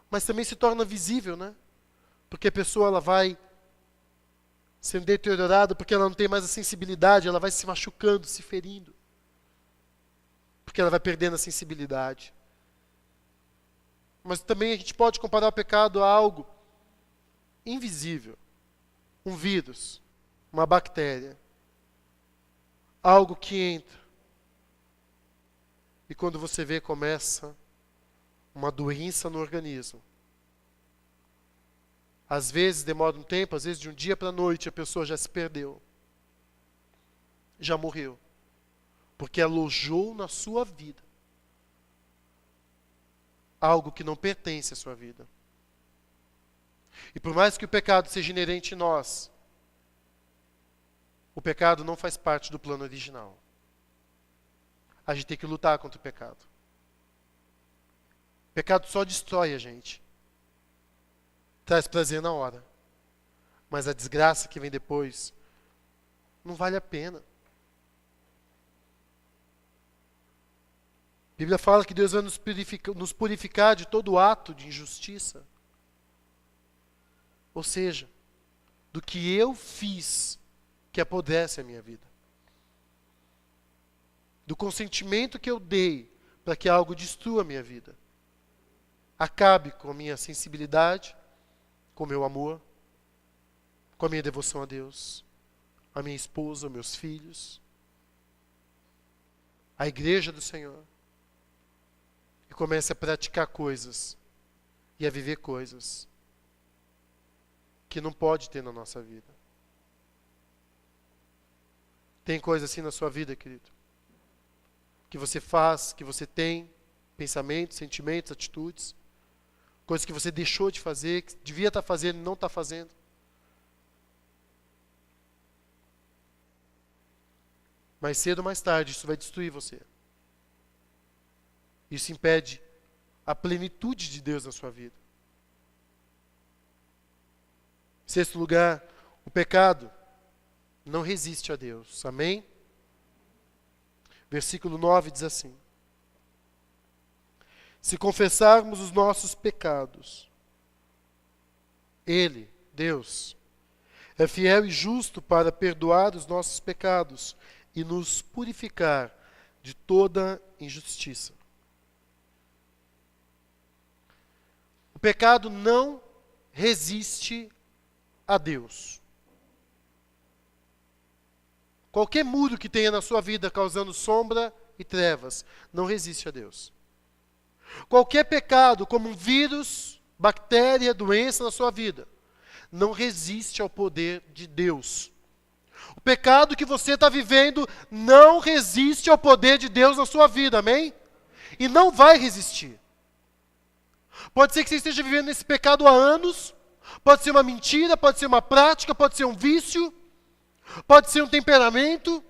mas também se torna visível, né? Porque a pessoa ela vai sendo deteriorada, porque ela não tem mais a sensibilidade, ela vai se machucando, se ferindo. Porque ela vai perdendo a sensibilidade. Mas também a gente pode comparar o pecado a algo invisível. Um vírus, uma bactéria. Algo que entra. E quando você vê, começa uma doença no organismo. Às vezes demora um tempo, às vezes de um dia para a noite a pessoa já se perdeu. Já morreu. Porque alojou na sua vida algo que não pertence à sua vida. E por mais que o pecado seja inerente em nós, o pecado não faz parte do plano original. A gente tem que lutar contra o pecado. O pecado só destrói a gente. Traz prazer na hora. Mas a desgraça que vem depois não vale a pena. A Bíblia fala que Deus vai nos purificar de todo ato de injustiça. Ou seja, do que eu fiz que apodrece a minha vida. Do consentimento que eu dei para que algo destrua a minha vida. Acabe com a minha sensibilidade, com o meu amor, com a minha devoção a Deus, a minha esposa, meus filhos, a igreja do Senhor. E comece a praticar coisas e a viver coisas que não pode ter na nossa vida. Tem coisa assim na sua vida, querido? Que você faz, que você tem, pensamentos, sentimentos, atitudes, coisas que você deixou de fazer, que devia estar fazendo e não está fazendo. Mais cedo ou mais tarde, isso vai destruir você. Isso impede a plenitude de Deus na sua vida. Em sexto lugar, o pecado não resiste a Deus. Amém? Versículo 9 diz assim: se confessarmos os nossos pecados, Ele, Deus, é fiel e justo para perdoar os nossos pecados e nos purificar de toda injustiça. O pecado não resiste a Deus. Qualquer muro que tenha na sua vida causando sombra e trevas, não resiste a Deus. Qualquer pecado, como um vírus, bactéria, doença na sua vida, não resiste ao poder de Deus. O pecado que você está vivendo não resiste ao poder de Deus na sua vida, amém? E não vai resistir. Pode ser que você esteja vivendo esse pecado há anos, pode ser uma mentira, pode ser uma prática, pode ser um vício, pode ser um temperamento,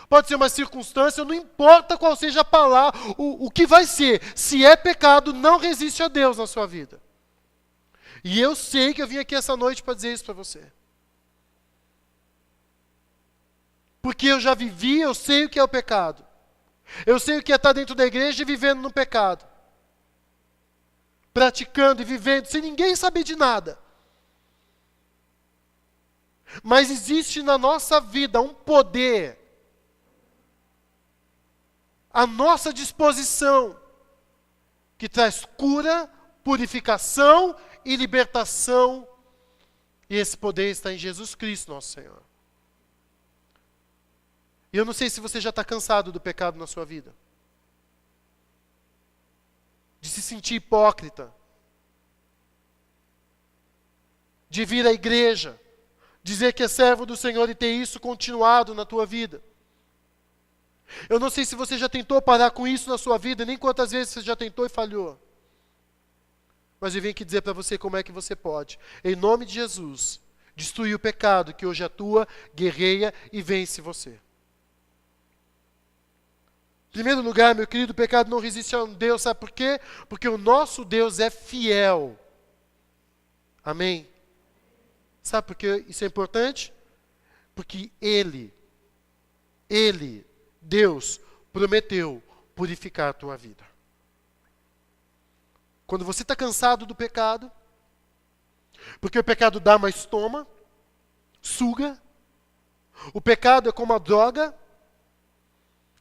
pode ser uma circunstância, não importa qual seja a palavra, o que vai ser. Se é pecado, não resiste a Deus na sua vida. E eu sei que eu vim aqui essa noite para dizer isso para você. Porque eu já vivi, eu sei o que é o pecado. Eu sei o que é estar dentro da igreja e vivendo no pecado. Praticando e vivendo, sem ninguém saber de nada. Mas existe na nossa vida um poder à nossa disposição que traz cura, purificação e libertação. E esse poder está em Jesus Cristo, nosso Senhor. E eu não sei se você já está cansado do pecado na sua vida. De se sentir hipócrita. De vir à igreja. Dizer que é servo do Senhor e ter isso continuado na tua vida. Eu não sei se você já tentou parar com isso na sua vida, nem quantas vezes você já tentou e falhou. Mas eu vim aqui dizer para você como é que você pode. Em nome de Jesus, destruir o pecado que hoje atua, guerreia e vence você. Em primeiro lugar, meu querido, o pecado não resiste a Deus, sabe por quê? Porque o nosso Deus é fiel. Amém? Sabe por que isso é importante? Porque Ele, Deus, prometeu purificar a tua vida. Quando você está cansado do pecado, porque o pecado dá, mas toma, suga. O pecado é como a droga,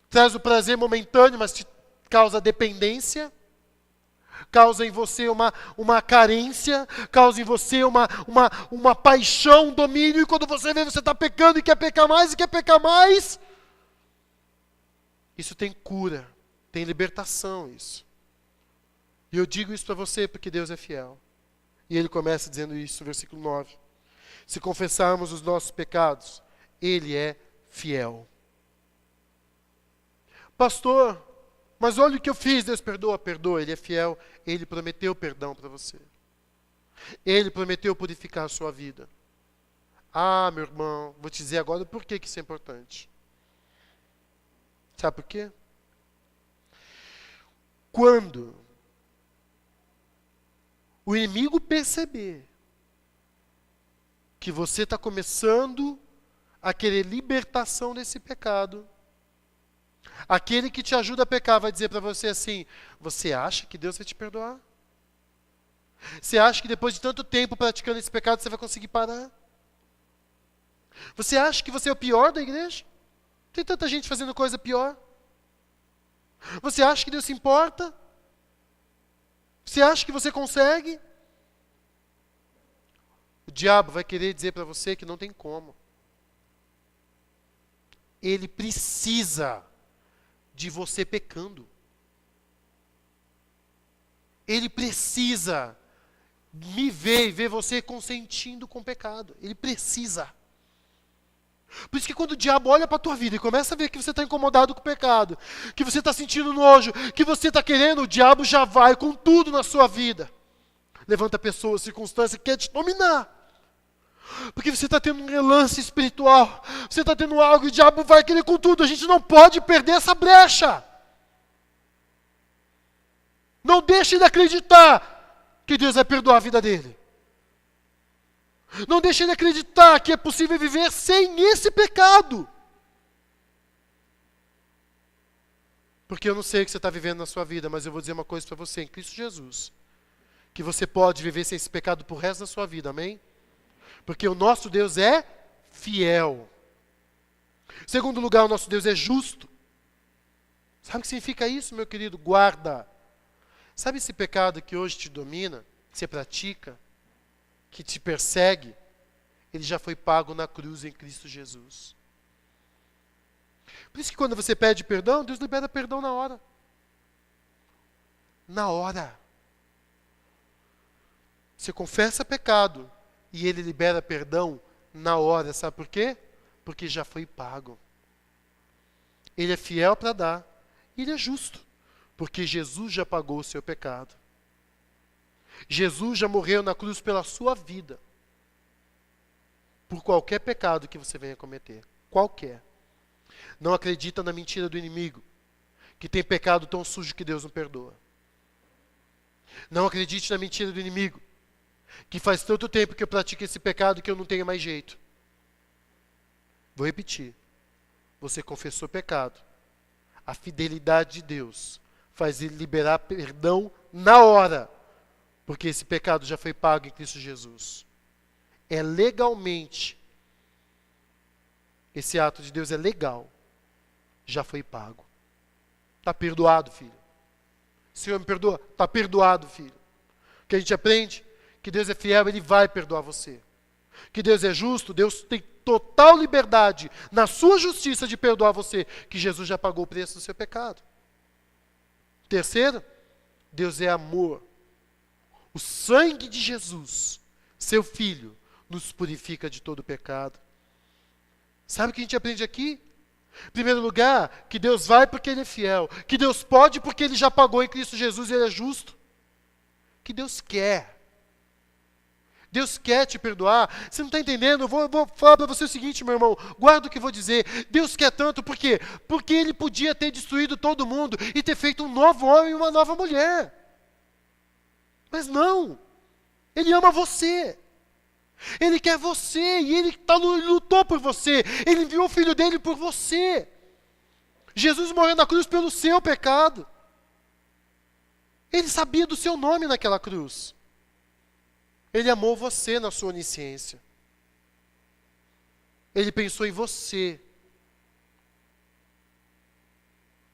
traz o prazer momentâneo, mas te causa dependência, causa em você uma carência, causa em você uma paixão, um domínio, e quando você vê, você está pecando e quer pecar mais e quer pecar mais. Isso tem cura, tem libertação isso. E eu digo isso para você porque Deus é fiel. E ele começa dizendo isso no versículo 9. Se confessarmos os nossos pecados, Ele é fiel. Pastor, mas olha o que eu fiz, Deus perdoa, perdoa. Ele é fiel, Ele prometeu perdão para você. Ele prometeu purificar a sua vida. Ah, meu irmão, vou te dizer agora por que isso é importante. Sabe por quê? Quando o inimigo perceber que você está começando a querer libertação desse pecado, aquele que te ajuda a pecar vai dizer para você assim: você acha que Deus vai te perdoar? Você acha que depois de tanto tempo praticando esse pecado você vai conseguir parar? Você acha que você é o pior da igreja? Tem tanta gente fazendo coisa pior. Você acha que Deus se importa? Você acha que você consegue? O diabo vai querer dizer para você que não tem como. Ele precisa de você pecando. Ele precisa me ver e ver você consentindo com o pecado. Ele precisa. Por isso que quando o diabo olha para a tua vida e começa a ver que você está incomodado com o pecado, que você está sentindo nojo, que você está querendo, o diabo já vai com tudo na sua vida. Levanta pessoas, circunstâncias, quer te dominar. Porque você está tendo um relance espiritual, você está tendo algo e o diabo vai querer com tudo. A gente não pode perder essa brecha. Não deixe ele acreditar que Deus vai perdoar a vida dele. Não deixe ele acreditar que é possível viver sem esse pecado. Porque eu não sei o que você está vivendo na sua vida, mas eu vou dizer uma coisa para você, em Cristo Jesus, que você pode viver sem esse pecado pro resto da sua vida, amém? Porque o nosso Deus é fiel. Em segundo lugar, o nosso Deus é justo. Sabe o que significa isso, meu querido? Guarda. Sabe esse pecado que hoje te domina, que você pratica, que te persegue? Ele já foi pago na cruz em Cristo Jesus. Por isso que quando você pede perdão, Deus libera perdão na hora. Na hora. Você confessa pecado e Ele libera perdão na hora. Sabe por quê? Porque já foi pago. Ele é fiel para dar. Ele é justo. Porque Jesus já pagou o seu pecado. Jesus já morreu na cruz pela sua vida. Por qualquer pecado que você venha cometer. Qualquer. Não acredita na mentira do inimigo, que tem pecado tão sujo que Deus não perdoa. Não acredite na mentira do inimigo, que faz tanto tempo que eu pratico esse pecado que eu não tenho mais jeito. Vou repetir. Você confessou pecado. A fidelidade de Deus faz Ele liberar perdão na hora, porque esse pecado já foi pago em Cristo Jesus. É legalmente. Esse ato de Deus é legal. Já foi pago. Está perdoado, filho. O Senhor me perdoa? Está perdoado, filho. O que a gente aprende? Que Deus é fiel, Ele vai perdoar você. Que Deus é justo, Deus tem total liberdade na sua justiça de perdoar você, que Jesus já pagou o preço do seu pecado. Terceiro, Deus é amor. O sangue de Jesus, seu Filho, nos purifica de todo pecado. Sabe o que a gente aprende aqui? Em primeiro lugar, que Deus vai porque Ele é fiel. Que Deus pode porque Ele já pagou em Cristo Jesus e Ele é justo. Que Deus quer. Deus quer te perdoar. Você não está entendendo? Eu vou falar para você o seguinte, meu irmão. Guarda o que eu vou dizer. Deus quer tanto, por quê? Porque Ele podia ter destruído todo mundo e ter feito um novo homem e uma nova mulher. Mas não. Ele ama você. Ele quer você e Ele lutou por você. Ele enviou o Filho dele por você. Jesus morreu na cruz pelo seu pecado. Ele sabia do seu nome naquela cruz. Ele amou você na sua onisciência. Ele pensou em você.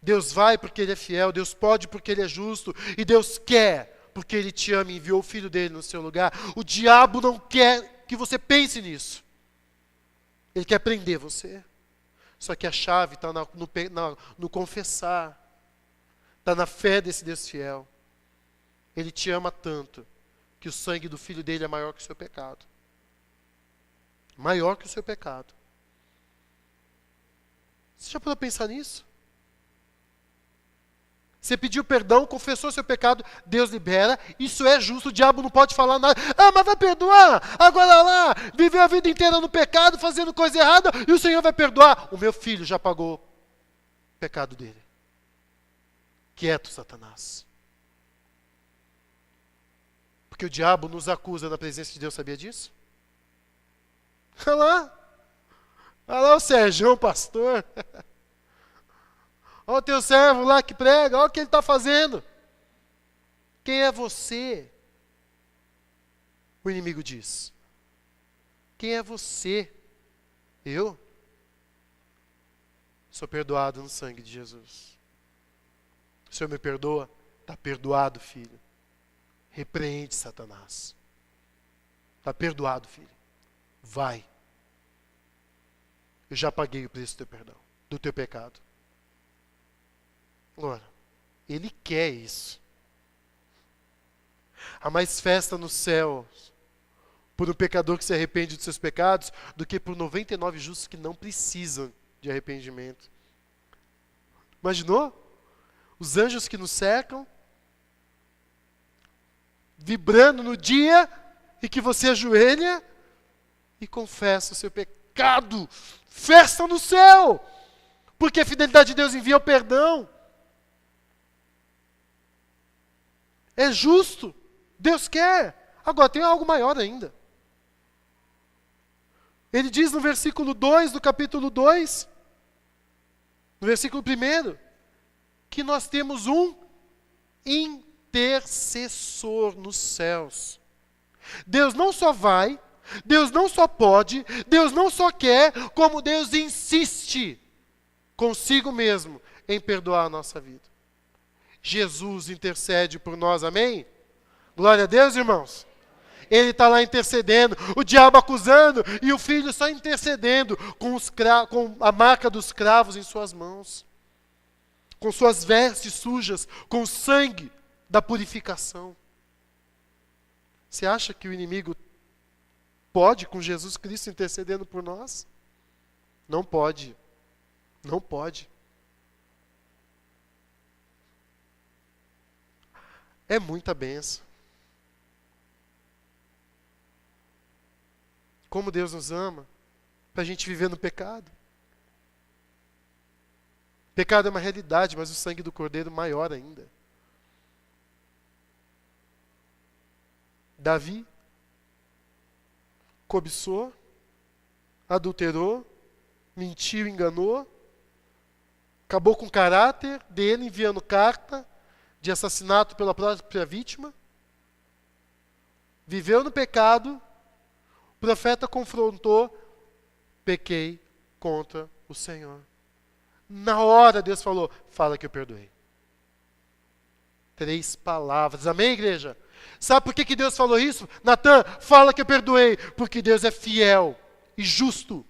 Deus vai porque Ele é fiel, Deus pode porque Ele é justo, e Deus quer porque Ele te ama e enviou o Filho dEle no seu lugar. O diabo não quer que você pense nisso. Ele quer prender você. Só que a chave está no confessar, está na fé desse Deus fiel. Ele te ama tanto que o sangue do Filho dEle é maior que o seu pecado. Maior que o seu pecado. Você já pôde pensar nisso? Você pediu perdão, confessou seu pecado, Deus libera, isso é justo, o diabo não pode falar nada. Ah, mas vai perdoar, agora lá, viveu a vida inteira no pecado, fazendo coisa errada, e o Senhor vai perdoar. O meu filho já pagou o pecado dele. Quieto, Satanás. Porque o diabo nos acusa na presença de Deus, sabia disso? Olha lá o Sérgio, pastor. Olha o teu servo lá que prega, olha o que ele está fazendo. Quem é você? O inimigo diz. Quem é você? Eu? Sou perdoado no sangue de Jesus. O Senhor me perdoa? Está perdoado, filho. Repreende Satanás. Está perdoado, filho. Vai. Eu já paguei o preço do teu perdão, do teu pecado. Ora, Ele quer isso. Há mais festa no céu por um pecador que se arrepende dos seus pecados do que por 99 justos que não precisam de arrependimento. Imaginou? Os anjos que nos cercam, vibrando no dia em que você ajoelha e confessa o seu pecado. Festa no céu! Porque a fidelidade de Deus envia o perdão. É justo. Deus quer. Agora, tem algo maior ainda. Ele diz no versículo 2 do capítulo 2, no versículo 1, que nós temos um intercessor nos céus. Deus não só vai, Deus não só pode, Deus não só quer, como Deus insiste consigo mesmo em perdoar a nossa vida. Jesus intercede por nós, amém? Glória a Deus, irmãos. Ele está lá intercedendo, o diabo acusando, e o filho só intercedendo, com a marca dos cravos em suas mãos, com suas vestes sujas, com o sangue da purificação. Você acha que o inimigo pode, com Jesus Cristo intercedendo por nós? Não pode. Não pode. É muita bênção. Como Deus nos ama, para a gente viver no pecado. Pecado é uma realidade, mas o sangue do Cordeiro maior ainda. Davi cobiçou, adulterou, mentiu, enganou, acabou com o caráter dele, enviando carta de assassinato pela própria vítima, viveu no pecado, o profeta confrontou, pequei contra o Senhor. Na hora Deus falou, fala que eu perdoei. 3 palavras, amém, igreja? Sabe por que Deus falou isso? Natan, fala que eu perdoei, porque Deus é fiel e justo.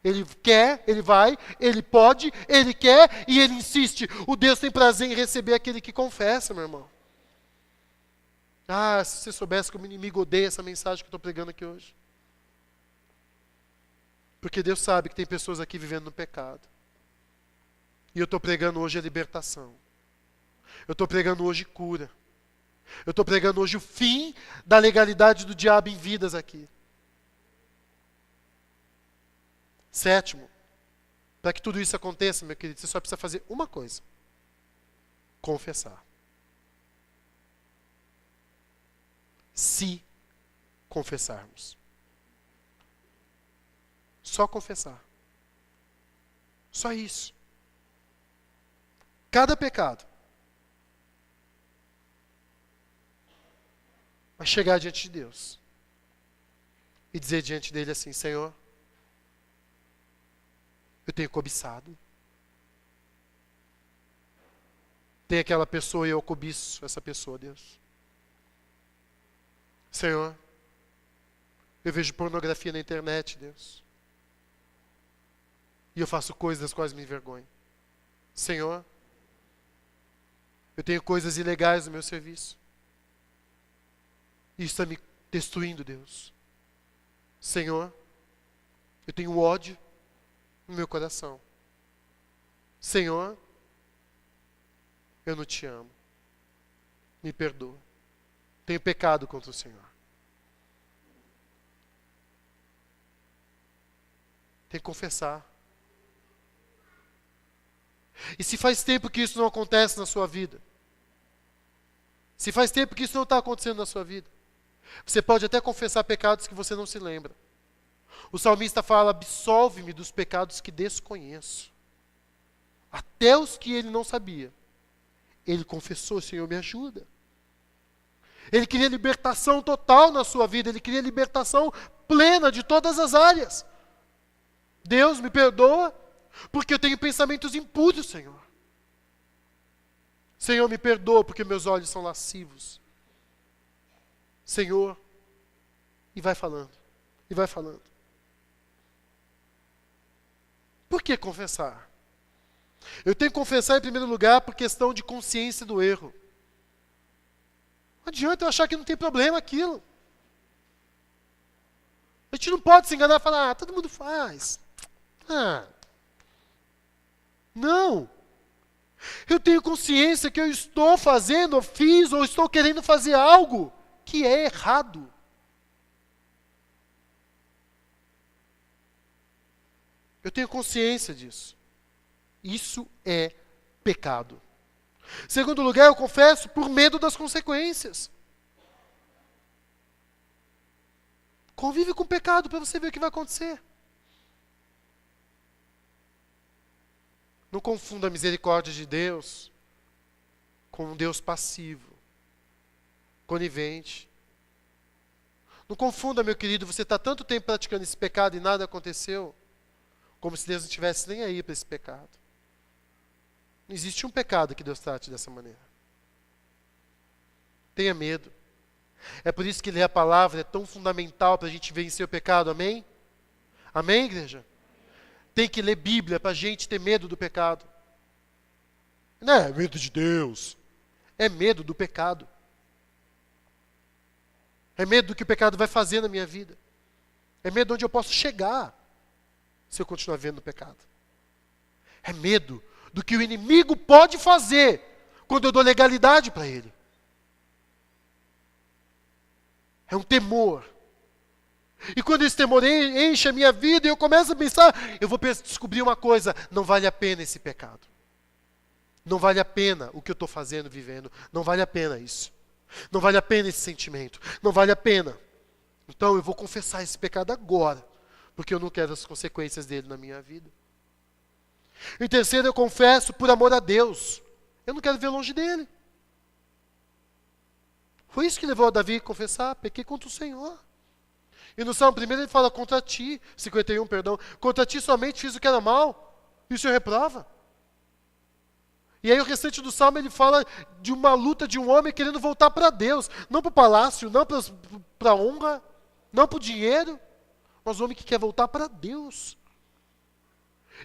Ele quer, Ele vai, Ele pode, Ele quer e Ele insiste. O Deus tem prazer em receber aquele que confessa, meu irmão. Ah, se você soubesse como o inimigo odeia essa mensagem que eu estou pregando aqui hoje. Porque Deus sabe que tem pessoas aqui vivendo no pecado. E eu estou pregando hoje a libertação. Eu estou pregando hoje cura. Eu estou pregando hoje o fim da legalidade do diabo em vidas aqui. 7, para que tudo isso aconteça, meu querido, você só precisa fazer uma coisa: confessar. Se confessarmos. Só confessar. Só isso. Cada pecado vai chegar diante de Deus e dizer diante dele assim: Senhor, Eu tenho cobiçado. Tem aquela pessoa e eu cobiço essa pessoa, Deus. Senhor, eu vejo pornografia na internet, Deus. E eu faço coisas das quais me envergonho. Senhor, eu tenho coisas ilegais no meu serviço. Isso está me destruindo, Deus. Senhor, eu tenho ódio no meu coração. Senhor, eu não te amo. Me perdoa. Tenho pecado contra o Senhor. Tem que confessar. E se faz tempo que isso não acontece na sua vida, se faz tempo que isso não está acontecendo na sua vida, você pode até confessar pecados que você não se lembra. O salmista fala: absolve-me dos pecados que desconheço. Até os que ele não sabia. Ele confessou: Senhor, me ajuda. Ele queria libertação total na sua vida. Ele queria libertação plena de todas as áreas. Deus, me perdoa, porque eu tenho pensamentos impuros, Senhor. Senhor, me perdoa, porque meus olhos são lascivos. Senhor, e vai falando, e vai falando. Por que confessar? Eu tenho que confessar em primeiro lugar por questão de consciência do erro. Não adianta eu achar que não tem problema aquilo. A gente não pode se enganar e falar: todo mundo faz. Não. Eu tenho consciência que eu estou fazendo, ou fiz, ou estou querendo fazer algo que é errado. Eu tenho consciência disso. Isso é pecado. Segundo lugar, eu confesso por medo das consequências. Convive com o pecado para você ver o que vai acontecer. Não confunda a misericórdia de Deus com um Deus passivo, conivente. Não confunda, meu querido, você está tanto tempo praticando esse pecado e nada aconteceu, como se Deus não estivesse nem aí para esse pecado. Não existe um pecado que Deus trate dessa maneira. Tenha medo. É por isso que ler a palavra é tão fundamental para a gente vencer o pecado, amém? Amém, igreja? Tem que ler Bíblia para a gente ter medo do pecado. Não é medo de Deus. É medo do pecado. É medo do que o pecado vai fazer na minha vida. É medo de onde eu posso chegar se eu continuar vendo o pecado. É medo do que o inimigo pode fazer quando eu dou legalidade para ele. É um temor. E quando esse temor enche a minha vida e eu começo a pensar, eu vou descobrir uma coisa: não vale a pena esse pecado. Não vale a pena o que eu estou fazendo, vivendo. Não vale a pena isso. Não vale a pena esse sentimento. Não vale a pena. Então eu vou confessar esse pecado agora, porque eu não quero as consequências dele na minha vida. Em terceiro, eu confesso por amor a Deus. Eu não quero ver longe dele. Foi isso que levou a Davi a confessar: pequei contra o Senhor. E no Salmo 1 ele fala: contra ti, 51, perdão, contra ti somente fiz o que era mal, e o Senhor reprova. E aí o restante do Salmo ele fala de uma luta de um homem querendo voltar para Deus, não para o palácio, não para a honra, não para o dinheiro, mas um homem que quer voltar para Deus.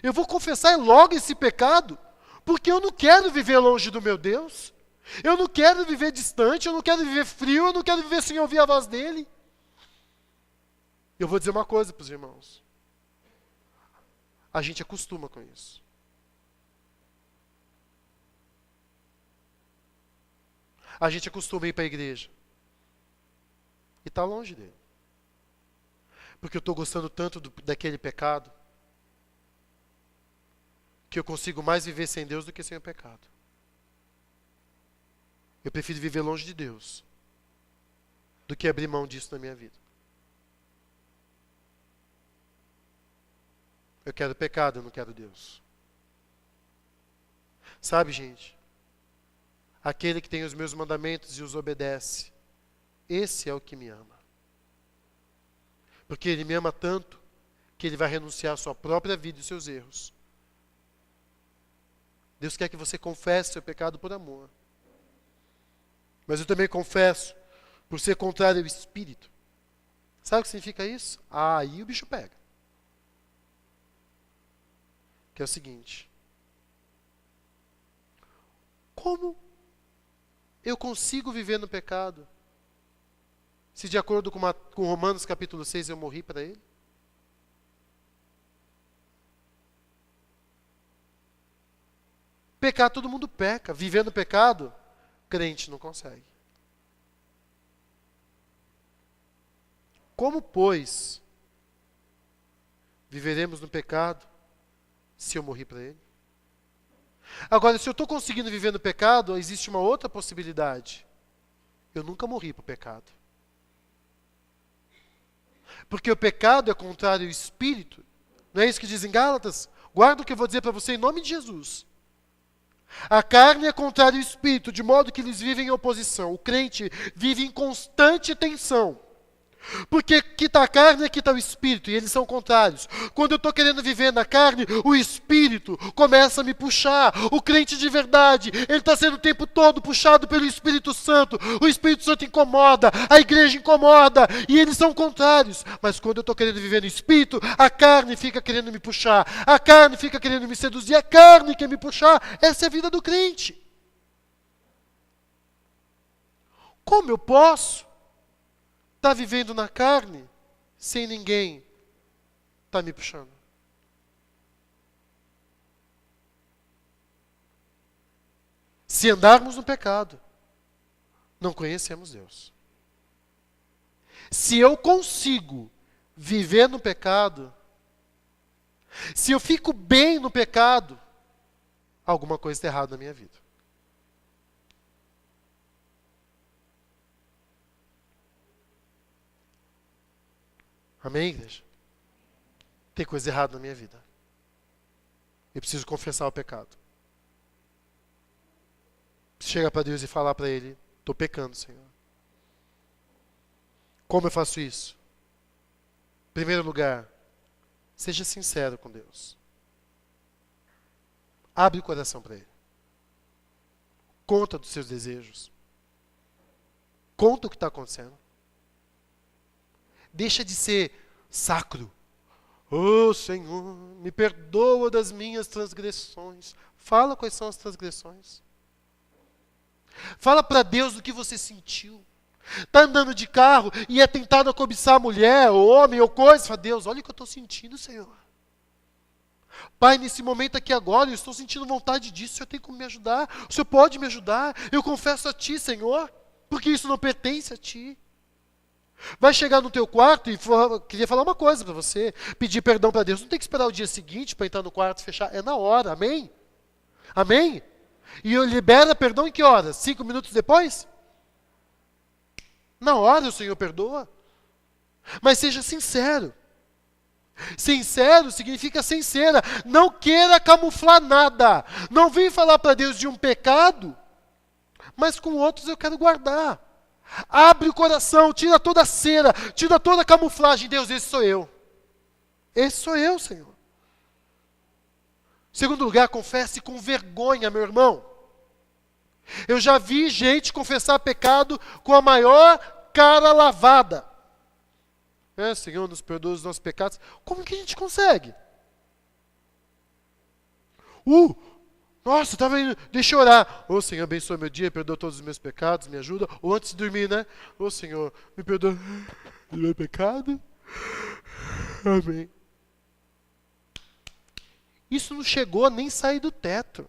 Eu vou confessar logo esse pecado, porque eu não quero viver longe do meu Deus, eu não quero viver distante, eu não quero viver frio, eu não quero viver sem ouvir a voz dele. Eu vou dizer uma coisa para os irmãos. A gente acostuma com isso. A gente acostuma a ir para a igreja. E está longe dele. Porque eu estou gostando tanto daquele pecado, que eu consigo mais viver sem Deus do que sem o pecado. Eu prefiro viver longe de Deus do que abrir mão disso na minha vida. Eu quero pecado, eu não quero Deus. Sabe, gente? Aquele que tem os meus mandamentos e os obedece, esse é o que me ama. Porque ele me ama tanto que ele vai renunciar à sua própria vida e seus erros Deus quer que você confesse seu pecado por amor. Mas eu também confesso por ser contrário ao Espírito. Sabe o que significa isso? Aí o bicho pega. Que é o seguinte. Como eu consigo viver no pecado se de acordo com Romanos capítulo 6 eu morri para ele? Pecar, todo mundo peca. Viver no pecado, crente não consegue. Como, pois, viveremos no pecado se eu morri para ele? Agora, se eu estou conseguindo viver no pecado, existe uma outra possibilidade. Eu nunca morri para o pecado. Porque o pecado é contrário ao Espírito. Não é isso que diz em Gálatas? Guarda o que eu vou dizer para você em nome de Jesus. A carne é contrária ao Espírito, de modo que eles vivem em oposição. O crente vive em constante tensão. Porque aqui está a carne e aqui está o Espírito, e eles são contrários. Quando eu estou querendo viver na carne, o Espírito começa a me puxar. O crente de verdade, ele está sendo o tempo todo puxado pelo Espírito Santo. O Espírito Santo incomoda, a igreja incomoda, e eles são contrários. Mas quando eu estou querendo viver no Espírito, a carne fica querendo me puxar. A carne fica querendo me seduzir, a carne quer me puxar. Essa é a vida do crente. Como eu posso está vivendo na carne, sem ninguém está me puxando? Se andarmos no pecado, não conhecemos Deus. Se eu consigo viver no pecado, se eu fico bem no pecado, alguma coisa está errada na minha vida. Amém, igreja? Tem coisa errada na minha vida. Eu preciso confessar o pecado. Preciso chegar para Deus e falar para Ele, estou pecando, Senhor. Como eu faço isso? Em primeiro lugar, seja sincero com Deus. Abre o coração para Ele. Conta dos seus desejos. Conta o que está acontecendo. Deixa de ser sacro. Oh, Senhor, me perdoa das minhas transgressões. Fala quais são as transgressões. Fala para Deus do que você sentiu. Está andando de carro e é tentado a cobiçar a mulher, ou homem, ou coisa. Fala, Deus, olha o que eu estou sentindo, Senhor. Pai, nesse momento aqui agora, eu estou sentindo vontade disso. O Senhor tem como me ajudar? O Senhor pode me ajudar? Eu confesso a Ti, Senhor, porque isso não pertence a Ti. Vai chegar no teu quarto e queria falar uma coisa para você, pedir perdão para Deus. Não tem que esperar o dia seguinte para entrar no quarto e fechar, é na hora, amém? Amém? E eu libera perdão em que horas? 5 minutos depois? Na hora o Senhor perdoa. Mas seja sincero. Sincero significa sincera. Não queira camuflar nada. Não vem falar para Deus de um pecado, mas com outros eu quero guardar. Abre o coração, tira toda a cera, tira toda a camuflagem. Deus, esse sou eu. Esse sou eu, Senhor. Segundo lugar, confesse com vergonha, meu irmão. Eu já vi gente confessar pecado com a maior cara lavada. Senhor, nos perdoa os nossos pecados. Como que a gente consegue? Nossa, estava indo, deixa eu orar. Ô Senhor, abençoa meu dia, perdoa todos os meus pecados, me ajuda. Ou antes de dormir, né? Ô Senhor, me perdoa do meu pecado. Amém. Isso não chegou a nem sair do teto.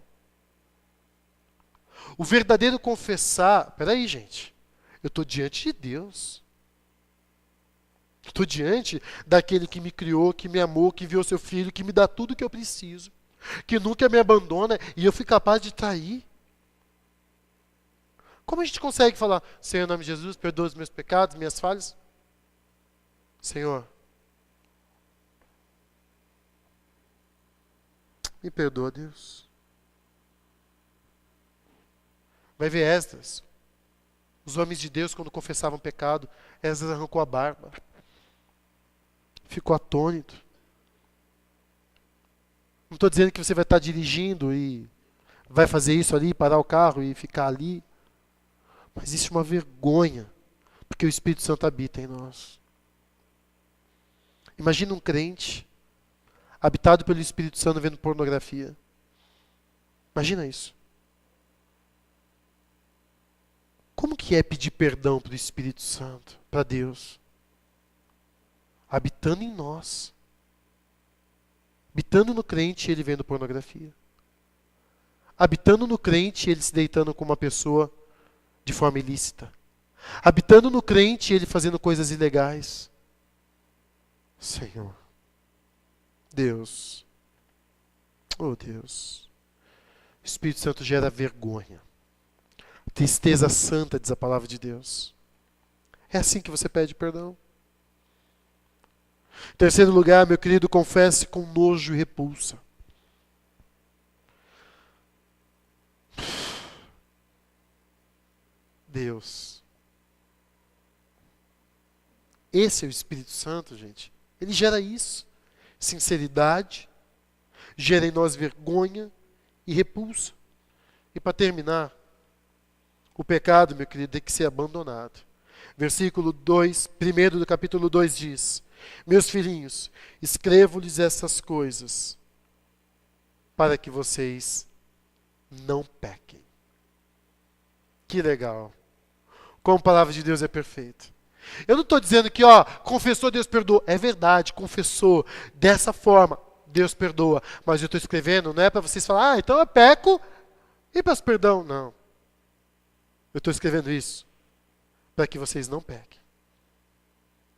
O verdadeiro confessar, peraí, gente, eu estou diante de Deus. Estou diante daquele que me criou, que me amou, que enviou seu filho, que me dá tudo o que eu preciso, que nunca me abandona e eu fui capaz de trair. Como a gente consegue falar, Senhor, em nome de Jesus, perdoa os meus pecados, minhas falhas? Senhor, me perdoa, Deus. Vai ver Esdras. Os homens de Deus, quando confessavam pecado, Esdras arrancou a barba. Ficou atônito. Não estou dizendo que você vai estar dirigindo e vai fazer isso ali, parar o carro e ficar ali. Mas isso é uma vergonha, porque o Espírito Santo habita em nós. Imagina um crente habitado pelo Espírito Santo vendo pornografia. Imagina isso. Como que é pedir perdão para o Espírito Santo, para Deus? Habitando em nós. Habitando no crente, ele vendo pornografia. Habitando no crente, ele se deitando com uma pessoa de forma ilícita. Habitando no crente, ele fazendo coisas ilegais. Senhor. Deus. Oh Deus. O Espírito Santo gera vergonha. Tristeza santa, diz a palavra de Deus. É assim que você pede perdão. Em terceiro lugar, meu querido, confesse com nojo e repulsa. Deus. Esse é o Espírito Santo, gente. Ele gera isso. Sinceridade, gera em nós vergonha e repulsa. E para terminar, o pecado, meu querido, tem que ser abandonado. Versículo 2, primeiro do capítulo 2 diz: Meus filhinhos, escrevo-lhes essas coisas para que vocês não pequem. Que legal. Como a palavra de Deus é perfeita. Eu não estou dizendo que, confessou, Deus perdoa. É verdade, confessou. Dessa forma, Deus perdoa. Mas eu estou escrevendo, não é para vocês falar, então eu peco e peço perdão. Não. Eu estou escrevendo isso para que vocês não pequem.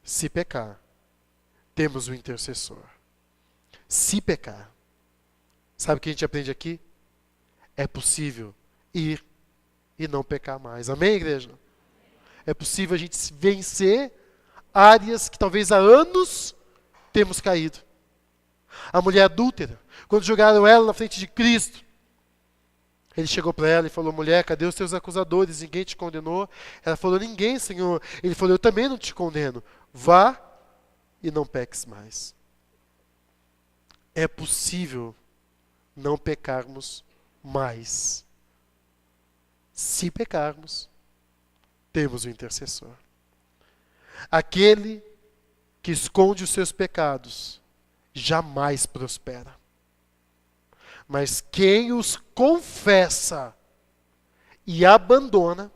Se pecar, temos o intercessor. Se pecar, sabe o que a gente aprende aqui? É possível ir e não pecar mais. Amém, igreja? É possível a gente vencer áreas que talvez há anos temos caído. A mulher adúltera, quando jogaram ela na frente de Cristo, ele chegou para ela e falou: mulher, cadê os teus acusadores? Ninguém te condenou? Ela falou: ninguém, Senhor. Ele falou: eu também não te condeno. Vá e não peques mais. É possível não pecarmos mais. Se pecarmos, temos o intercessor. Aquele que esconde os seus pecados jamais prospera. Mas quem os confessa e abandona,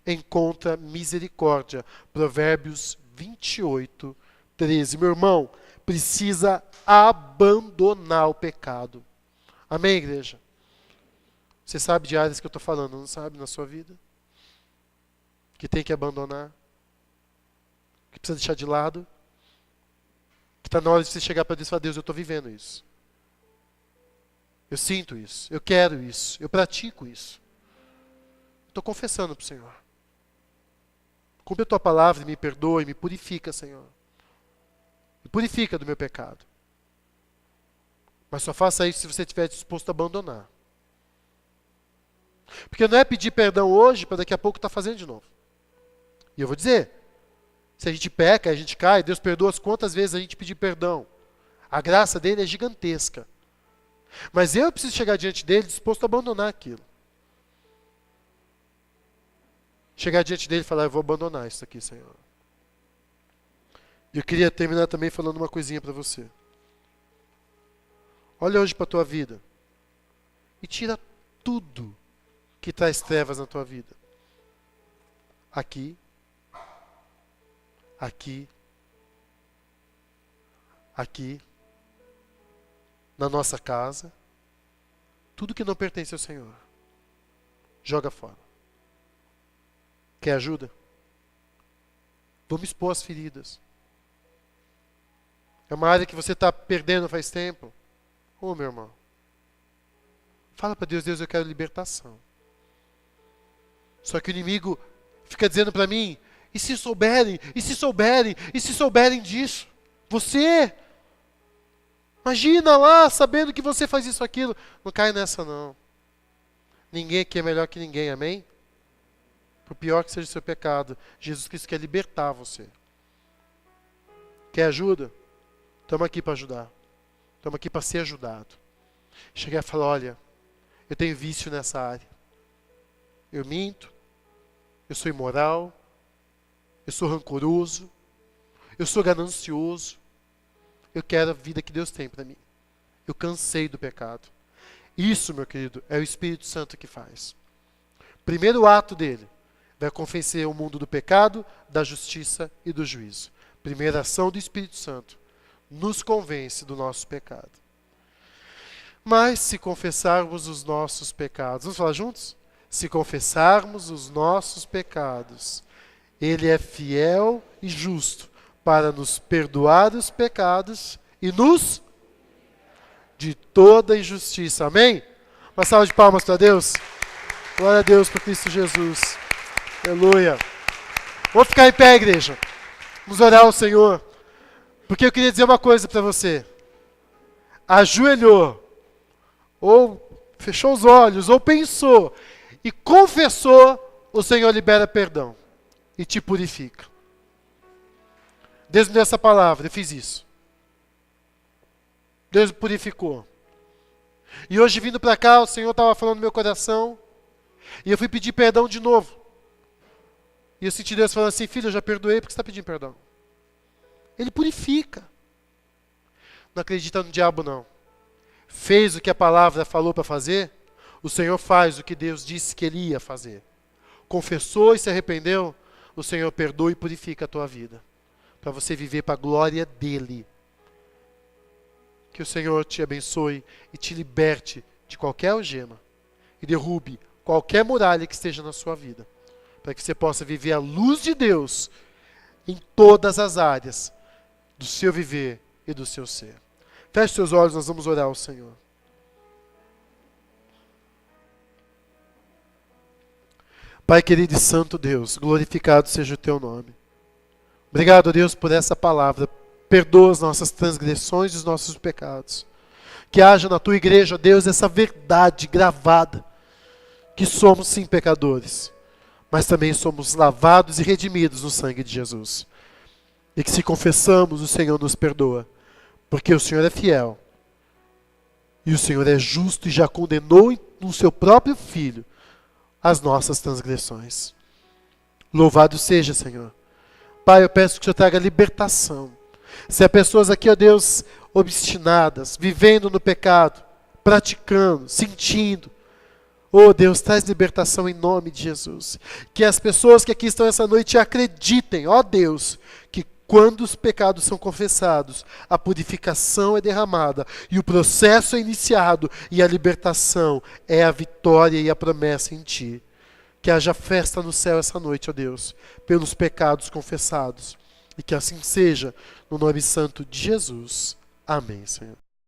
encontra misericórdia. Provérbios 28, 13. Meu irmão, precisa abandonar o pecado. Amém, igreja? Você sabe de áreas que eu estou falando, não sabe, na sua vida? Que tem que abandonar? Que precisa deixar de lado? Que está na hora de você chegar para Deus e falar: Deus, eu estou vivendo isso. Eu sinto isso, eu quero isso, eu pratico isso. Estou confessando para o Senhor. Cumpre a tua palavra e me perdoe, me purifica, Senhor. Me purifica do meu pecado. Mas só faça isso se você estiver disposto a abandonar. Porque não é pedir perdão hoje para daqui a pouco estar fazendo de novo. E eu vou dizer, se a gente peca, a gente cai, Deus perdoa quantas vezes a gente pedir perdão. A graça dele é gigantesca. Mas eu preciso chegar diante dele disposto a abandonar aquilo. Chegar diante dele e falar: eu vou abandonar isso aqui, Senhor. E eu queria terminar também falando uma coisinha para você. Olha hoje para a tua vida e tira tudo que traz trevas na tua vida. Aqui, aqui, aqui, na nossa casa, tudo que não pertence ao Senhor, joga fora. Quer ajuda? Vamos expor as feridas. É uma área que você está perdendo faz tempo. Ô, meu irmão, fala para Deus: Deus, eu quero libertação. Só que o inimigo fica dizendo para mim: e se souberem, e se souberem, e se souberem disso? Você, imagina lá, sabendo que você faz isso, aquilo. Não cai nessa, não. Ninguém aqui é melhor que ninguém, amém? Por pior que seja o seu pecado, Jesus Cristo quer libertar você. Quer ajuda? Estamos aqui para ajudar. Estamos aqui para ser ajudado. Chegar e falar: olha, eu tenho vício nessa área. Eu minto, eu sou imoral, eu sou rancoroso, eu sou ganancioso. Eu quero a vida que Deus tem para mim. Eu cansei do pecado. Isso, meu querido, é o Espírito Santo que faz. Primeiro ato dele vai convencer o mundo do pecado, da justiça e do juízo. Primeira ação do Espírito Santo nos convence do nosso pecado. Mas se confessarmos os nossos pecados, vamos falar juntos? Se confessarmos os nossos pecados, Ele é fiel e justo para nos perdoar os pecados e nos de toda injustiça. Amém? Uma salva de palmas para Deus. Glória a Deus por Cristo Jesus. Aleluia. Vamos ficar em pé, igreja. Vamos orar ao Senhor. Porque eu queria dizer uma coisa para você. Ajoelhou, ou fechou os olhos, ou pensou, e confessou, o Senhor libera perdão e te purifica. Deus me deu essa palavra, eu fiz isso. Deus me purificou. E hoje vindo para cá, o Senhor estava falando no meu coração, e eu fui pedir perdão de novo. E eu senti Deus falando assim, filho, eu já perdoei, porque você está pedindo perdão? Ele purifica. Não acredita no diabo, não. Fez o que a palavra falou para fazer, o Senhor faz o que Deus disse que Ele ia fazer. Confessou e se arrependeu, o Senhor perdoa e purifica a tua vida. Para você viver para a glória dEle. Que o Senhor te abençoe e te liberte de qualquer algema. E derrube qualquer muralha que esteja na sua vida. Para que você possa viver a luz de Deus em todas as áreas do seu viver e do seu ser. Feche seus olhos, nós vamos orar ao Senhor. Pai querido e santo Deus, glorificado seja o teu nome. Obrigado, Deus, por essa palavra. Perdoa as nossas transgressões e os nossos pecados. Que haja na tua igreja, Deus, essa verdade gravada. Que somos sim pecadores, mas também somos lavados e redimidos no sangue de Jesus. E que se confessamos, o Senhor nos perdoa. Porque o Senhor é fiel. E o Senhor é justo e já condenou no seu próprio Filho as nossas transgressões. Louvado seja, Senhor. Pai, eu peço que o Senhor traga libertação. Se há pessoas aqui, ó Deus, obstinadas, vivendo no pecado, praticando, sentindo, oh Deus, traz libertação em nome de Jesus. Que as pessoas que aqui estão essa noite acreditem, ó Deus, que quando os pecados são confessados, a purificação é derramada, e o processo é iniciado, e a libertação é a vitória e a promessa em Ti. Que haja festa no céu essa noite, ó Deus, pelos pecados confessados. E que assim seja, no nome santo de Jesus. Amém, Senhor.